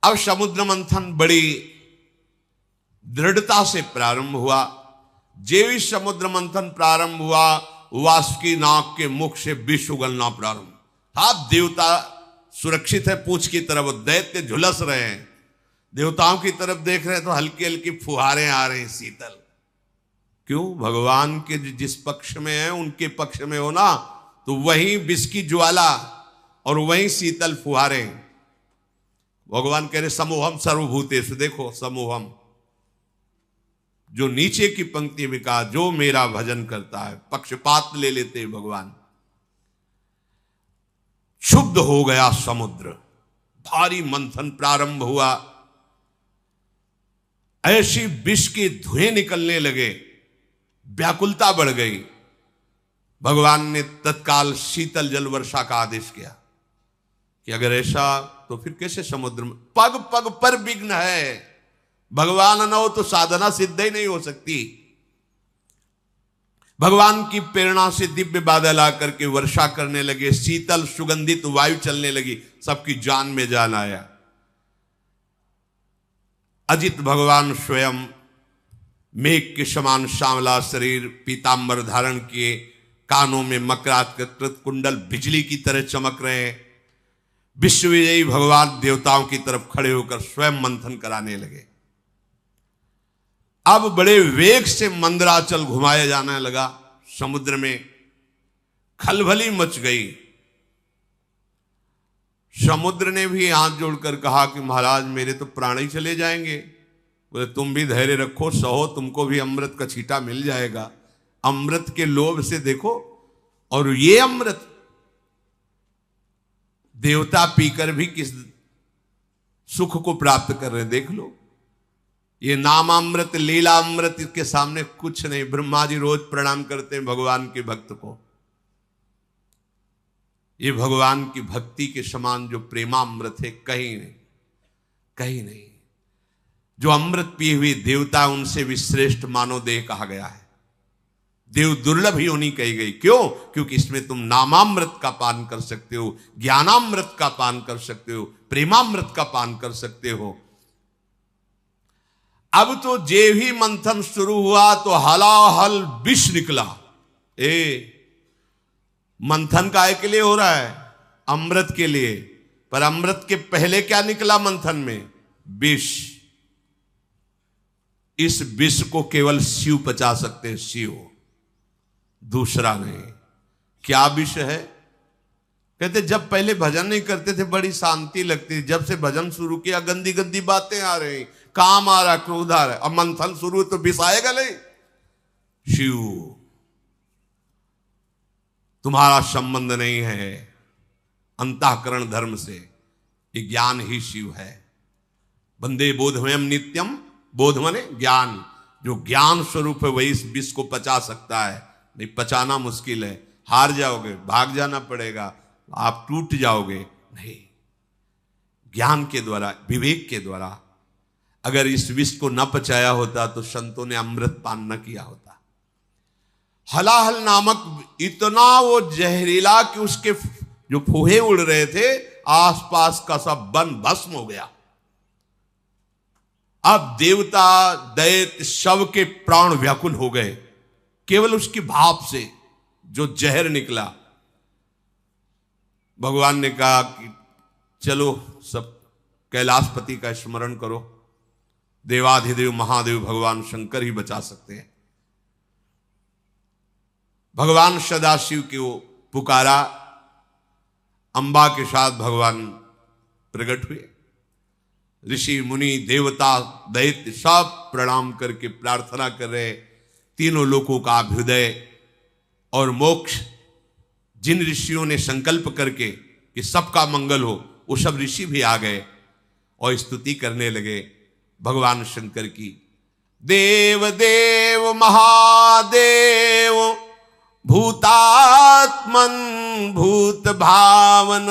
अब समुद्र मंथन बड़ी दृढ़ता से प्रारंभ हुआ। जेवी समुद्र मंथन प्रारंभ हुआ, वासुकी नाग के मुख से विष उगलना प्रारंभ। आप देवता सुरक्षित है पूंछ की तरफ, दैत्य झुलस रहे हैं। देवताओं की तरफ देख रहे हैं तो हल्की हल्की फुहारें आ रही हैं, शीतल। क्यों? भगवान के जिस पक्ष में है उनके पक्ष में हो ना, तो वहीं विष की ज्वाला और वहीं शीतल फुहारें। भगवान कह रहे समूहम सर्वभूतेषु, देखो समूहम, जो नीचे की पंक्ति में कहा जो मेरा भजन करता है, पक्षपात ले लेते हैं भगवान। क्षुब्ध हो गया समुद्र, भारी मंथन प्रारंभ हुआ। ऐसी विष के धुएं निकलने लगे, व्याकुलता बढ़ गई। भगवान ने तत्काल शीतल जल वर्षा का आदेश किया कि अगर ऐसा तो फिर कैसे समुद्र में पग पग पर विघ्न है, भगवान न हो तो साधना सिद्ध ही नहीं हो सकती। भगवान की प्रेरणा से दिव्य बादल आकर के वर्षा करने लगे, शीतल सुगंधित वायु चलने लगी, सबकी जान में जान आया। अजित भगवान स्वयं मेघ के समान श्यामला शरीर, पीतांबर धारण किए, कानों में मकराकृत कुंडल बिजली की तरह चमक रहे हैं। विश्व विजयी भगवान देवताओं की तरफ खड़े होकर स्वयं मंथन कराने लगे। अब बड़े वेग से मंदराचल घुमाया जाने लगा। समुद्र में खलबली मच गई। समुद्र ने भी हाथ जोड़कर कहा कि महाराज मेरे तो प्राण ही चले जाएंगे। बोले तुम भी धैर्य रखो, सहो, तुमको भी अमृत का छींटा मिल जाएगा। अमृत के लोभ से देखो, और ये अमृत देवता पीकर भी किस सुख को प्राप्त कर रहे, देख लो। ये नामामृत लीला अमृत इसके सामने कुछ नहीं। ब्रह्मा जी रोज प्रणाम करते हैं भगवान के भक्त को। ये भगवान की भक्ति के समान जो प्रेमामृत है कहीं नहीं, कहीं नहीं। जो अमृत पिए हुए देवता उनसे भी श्रेष्ठ मानव देह कहा गया है। देव दुर्लभ ही होनी कही गई। क्यों? क्योंकि इसमें तुम नामामृत का पान कर सकते हो, ज्ञानामृत का पान कर सकते हो, प्रेमामृत का पान कर सकते हो। अब तो जे ही मंथन शुरू हुआ तो हलाहल विष निकला। मंथन काय के लिए हो रहा है? अमृत के लिए। पर अमृत के पहले क्या निकला मंथन में? विष। इस विष को केवल शिव पचा सकते हैं, शिव, दूसरा नहीं। क्या विष है? कहते जब पहले भजन नहीं करते थे बड़ी शांति लगती, जब से भजन शुरू किया गंदी गंदी बातें आ रही, काम आ रहा, क्रोध आ रहा है। अब मंथन शुरू तो विष आएगा नहीं। शिव, तुम्हारा संबंध नहीं है अंतःकरण धर्म से, ये ज्ञान ही शिव है। बंदे बोधमयम नित्यम, बोध माने ज्ञान। जो ज्ञान स्वरूप है वही इस विष को पचा सकता है, नहीं पचाना मुश्किल है। हार जाओगे, भाग जाना पड़ेगा, आप टूट जाओगे। नहीं, ज्ञान के द्वारा, विवेक के द्वारा। अगर इस विष को न पचाया होता तो संतों ने अमृत पान न किया होता। हलाहल नामक इतना वो जहरीला कि उसके जो फूहे उड़ रहे थे आसपास का सब वन भस्म हो गया। अब देवता दैत्य शव के प्राण व्याकुल हो गए केवल उसकी भाप से जो जहर निकला। भगवान ने कहा कि चलो सब कैलाशपति का स्मरण करो। देवाधिदेव महादेव भगवान शंकर ही बचा सकते हैं। भगवान सदाशिव को पुकारा, अंबा के साथ भगवान प्रकट हुए। ऋषि मुनि देवता दैत्य सब प्रणाम करके प्रार्थना कर रहे। तीनों लोकों का अभ्युदय और मोक्ष जिन ऋषियों ने संकल्प करके कि सबका मंगल हो, वो सब ऋषि भी आ गए और स्तुति करने लगे भगवान शंकर की। देव देव महादेव भूतात्मन भूत भावन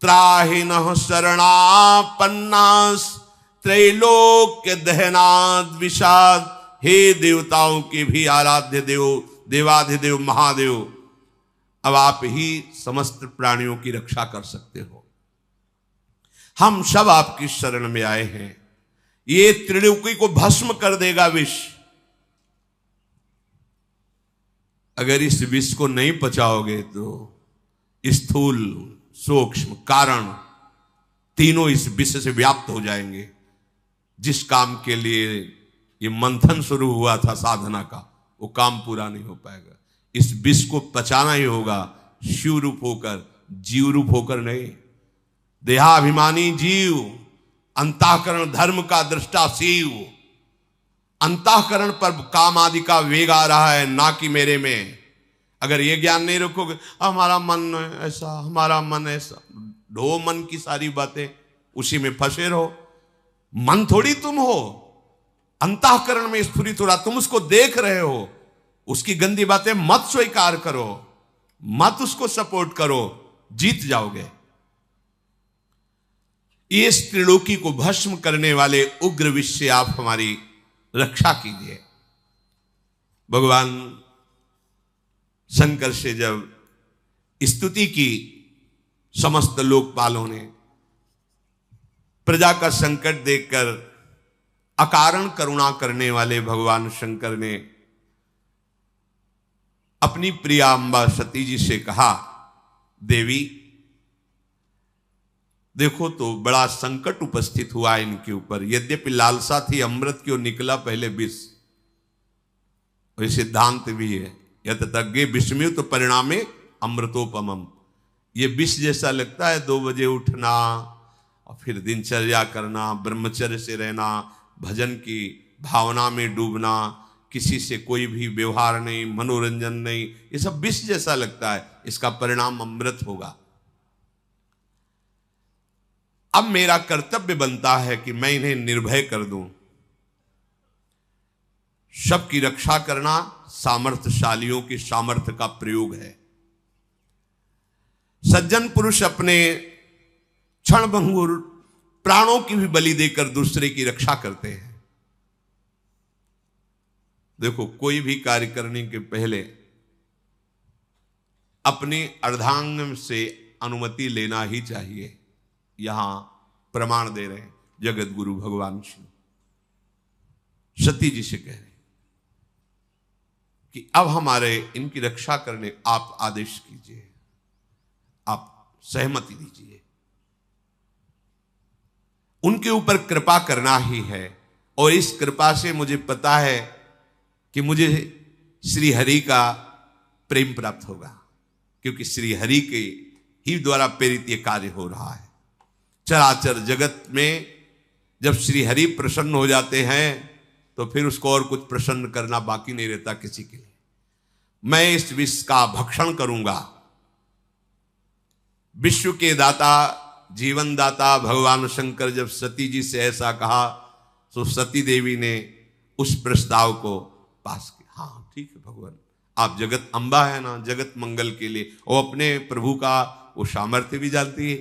त्राहिनः शरणापन्नास त्रैलोक्य दहनाद विषाद। हे देवताओं के भी आराध्य देव, देवाधिदेव महादेव, अब आप ही समस्त प्राणियों की रक्षा कर सकते हो। हम सब आपकी शरण में आए हैं। ये त्रिलोकी को भस्म कर देगा विष। अगर इस विष को नहीं पचाओगे तो स्थूल सूक्ष्म कारण तीनों इस विष से व्याप्त हो जाएंगे। जिस काम के लिए ये मंथन शुरू हुआ था साधना का, वो काम पूरा नहीं हो पाएगा। इस विष को पचाना ही होगा, शिव रूप होकर, जीव रूप होकर नहीं। देहाभिमानी जीव, अंतःकरण धर्म का दृष्टा शिव। अंतःकरण पर काम आदि का वेग आ रहा है, ना कि मेरे में। अगर ये ज्ञान नहीं रखोगे, हमारा मन ऐसा, हमारा मन ऐसा, ढो मन की सारी बातें, उसी में फंसे रहो। मन थोड़ी तुम हो, अंतःकरण में स्फुरित हो रहा, तुम उसको देख रहे हो। उसकी गंदी बातें मत स्वीकार करो, मत उसको सपोर्ट करो, जीत जाओगे। इस त्रिलोकी को भस्म करने वाले उग्र विष से आप हमारी रक्षा कीजिए। भगवान शंकर से जब स्तुति की समस्त लोकपालों ने, प्रजा का संकट देखकर अकारण करुणा करने वाले भगवान शंकर ने अपनी प्रिया अंबा सती जी से कहा, देवी देखो तो बड़ा संकट उपस्थित हुआ इनके ऊपर। यद्यपि लालसा थी अमृत की और निकला पहले विष। और सिद्धांत भी है, यत तज्ञे विषम्युत तो परिणामे अमृतोपमम। ये विष जैसा लगता है, 2 बजे उठना और फिर दिनचर्या करना, ब्रह्मचर्य से रहना, भजन की भावना में डूबना, किसी से कोई भी व्यवहार नहीं, मनोरंजन नहीं, ये सब विष जैसा लगता है। इसका परिणाम अमृत होगा। अब मेरा कर्तव्य बनता है कि मैं इन्हें निर्भय कर दूं। सबकी रक्षा करना सामर्थ्यशालियों की सामर्थ्य का प्रयोग है। सज्जन पुरुष अपने क्षणभंगुर प्राणों की भी बलि देकर दूसरे की रक्षा करते हैं। देखो, कोई भी कार्य करने के पहले अपने अर्धांग से अनुमति लेना ही चाहिए। यहां प्रमाण दे रहे हैं जगत गुरु भगवान शिव, सती जी से कह रहे हैं कि अब हमारे इनकी रक्षा करने आप आदेश कीजिए, आप सहमति दीजिए। उनके ऊपर कृपा करना ही है। और इस कृपा से मुझे पता है कि मुझे श्री हरि का प्रेम प्राप्त होगा, क्योंकि श्री हरि के ही द्वारा प्रेरित ये कार्य हो रहा है। चराचर जगत में जब श्री हरि प्रसन्न हो जाते हैं तो फिर उसको और कुछ प्रसन्न करना बाकी नहीं रहता किसी के लिए। मैं इस विष का भक्षण करूंगा। विश्व के दाता, जीवन दाता भगवान शंकर जब सती जी से ऐसा कहा तो सती देवी ने उस प्रस्ताव को पास किया। हाँ ठीक है भगवान, आप जगत अम्बा है ना, जगत मंगल के लिए, वो अपने प्रभु का वो सामर्थ्य भी जानती है।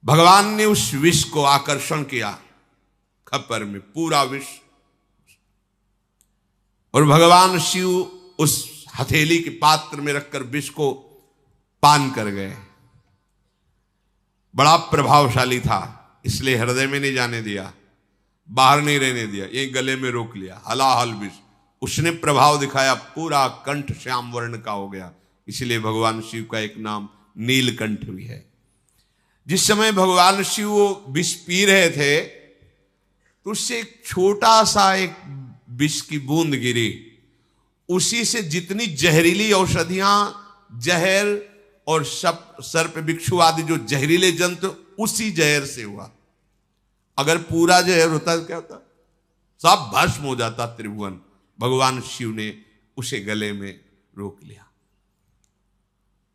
भगवान ने उस विष को आकर्षण किया खप्पर में, पूरा विष, और भगवान शिव उस हथेली के पात्र में रखकर विष को पान कर गए। बड़ा प्रभावशाली था, इसलिए हृदय में नहीं जाने दिया, बाहर नहीं रहने दिया, ये गले में रोक लिया। हलाहल विष उसने प्रभाव दिखाया, पूरा कंठ श्याम वर्ण का हो गया। इसलिए भगवान शिव का एक नाम नीलकंठ भी है। जिस समय भगवान शिव वो विष पी रहे थे तो उससे एक छोटा सा एक विष की बूंद गिरी। उसी से जितनी जहरीली औषधियां, जहर और सर्प बिच्छू आदि जो जहरीले जंतु, उसी जहर से हुआ। अगर पूरा जहर होता तो क्या होता? सब भस्म हो जाता त्रिभुवन। भगवान शिव ने उसे गले में रोक लिया।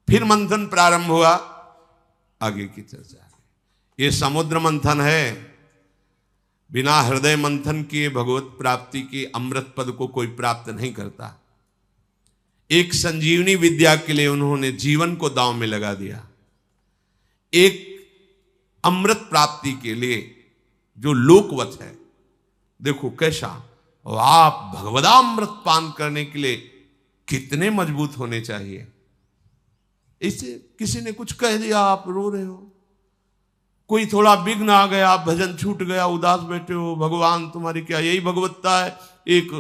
फिर मंथन प्रारंभ हुआ। आगे की चर्चा है। ये समुद्र मंथन है। बिना हृदय मंथन किए भगवत प्राप्ति के अमृत पद को कोई प्राप्त नहीं करता। एक संजीवनी विद्या के लिए उन्होंने जीवन को दांव में लगा दिया। एक अमृत प्राप्ति के लिए जो लोकवत है, देखो कैसा, और आप भगवदामृत पान करने के लिए कितने मजबूत होने चाहिए। इससे किसी ने कुछ कह दिया, आप रो रहे हो, कोई थोड़ा विघ्न आ गया, भजन छूट गया, उदास बैठे हो, भगवान तुम्हारी क्या यही भगवत्ता है, एक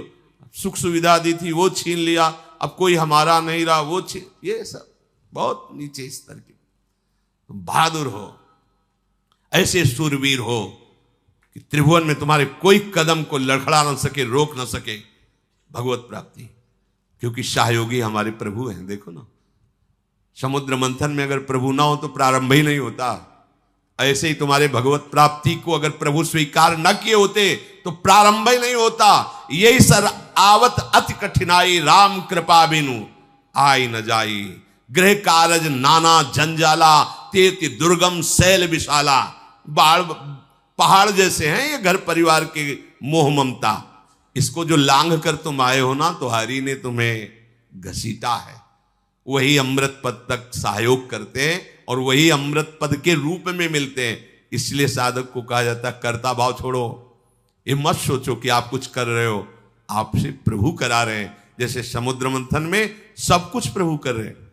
सुख सुविधा दी थी वो छीन लिया, अब कोई हमारा नहीं रहा वो छीन, ये सब बहुत नीचे स्तर के। तुम बहादुर हो, ऐसे सूरवीर हो कि त्रिभुवन में तुम्हारे कोई कदम को लड़खड़ा न सके, रोक न सके भगवत प्राप्ति, क्योंकि सहयोगी हमारे प्रभु हैं। देखो ना, समुद्र मंथन में अगर प्रभु ना हो तो प्रारंभ ही नहीं होता। ऐसे ही तुम्हारे भगवत प्राप्ति को अगर प्रभु स्वीकार न किए होते तो प्रारंभ ही नहीं होता। यही सर आवत अति कठिनाई, राम कृपा बिनु आई न जाई, गृह कारज नाना जंजाला, तेति दुर्गम शैल विशाला। पहाड़ जैसे हैं ये घर परिवार के मोह ममता, इसको जो लांघ कर तुम आए हो ना, तो हरि ने तुम्हें घसीटा है। वही अमृत पद तक सहयोग करते हैं और वही अमृत पद के रूप में मिलते हैं। इसलिए साधक को कहा जाता है कर्ता भाव छोड़ो। ये मत सोचो कि आप कुछ कर रहे हो, आपसे प्रभु करा रहे हैं। जैसे समुद्र मंथन में सब कुछ प्रभु कर रहे हैं।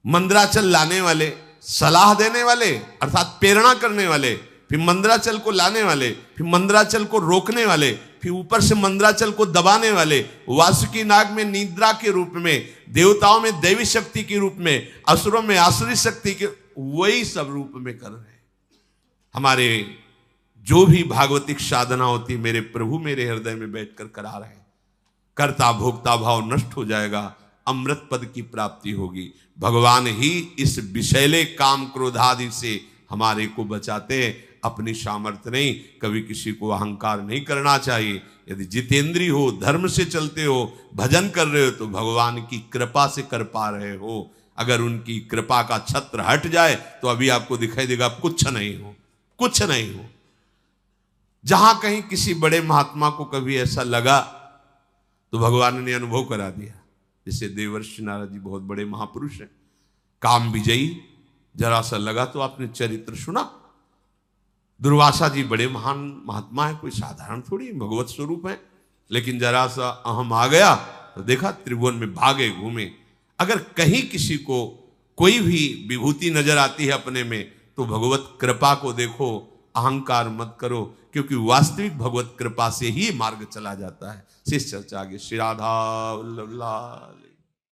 मंदराचल लाने वाले, सलाह देने वाले अर्थात प्रेरणा करने वाले, फिर मंदराचल को लाने वाले, फिर मंदराचल को रोकने वाले, फिर ऊपर से मंदराचल को दबाने वाले, वासुकी नाग में निद्रा के रूप में, देवताओं में दैवी शक्ति के रूप में, असुरों में आसुरी शक्ति के, वही सब रूप में कर रहे हैं। हमारे जो भी भागवतिक साधना होती मेरे प्रभु मेरे हृदय में बैठकर करा रहे हैं। कर्ता भोक्ता भाव नष्ट हो जाएगा, अमृत पद की प्राप्ति होगी। भगवान ही इस विषैले काम क्रोध आदि से हमारे को बचाते हैं, अपनी सामर्थ्य नहीं। कभी किसी को अहंकार नहीं करना चाहिए। यदि जितेंद्री हो, धर्म से चलते हो, भजन कर रहे हो तो भगवान की कृपा से कर पा रहे हो। अगर उनकी कृपा का छत्र हट जाए तो अभी आपको दिखाई देगा आप कुछ नहीं हो, कुछ नहीं हो। जहां कहीं किसी बड़े महात्मा को कभी ऐसा लगा तो भगवान ने अनुभव करा दिया। जैसे देवर्षि नारद जी बहुत बड़े महापुरुष हैं, काम विजयी, जरा सा लगा तो आपने चरित्र सुना। दुर्वासा जी बड़े महान महात्मा है, कोई साधारण थोड़ी भगवत स्वरूप है, लेकिन जरा सा अहम आ गया तो देखा त्रिभुवन में भागे घूमे। अगर कहीं किसी को कोई भी विभूति नजर आती है अपने में तो भगवत कृपा को देखो, अहंकार मत करो, क्योंकि वास्तविक भगवत कृपा से ही मार्ग चला जाता है। शेष चर्चा आगे। श्री राधा वल्लभ लाल।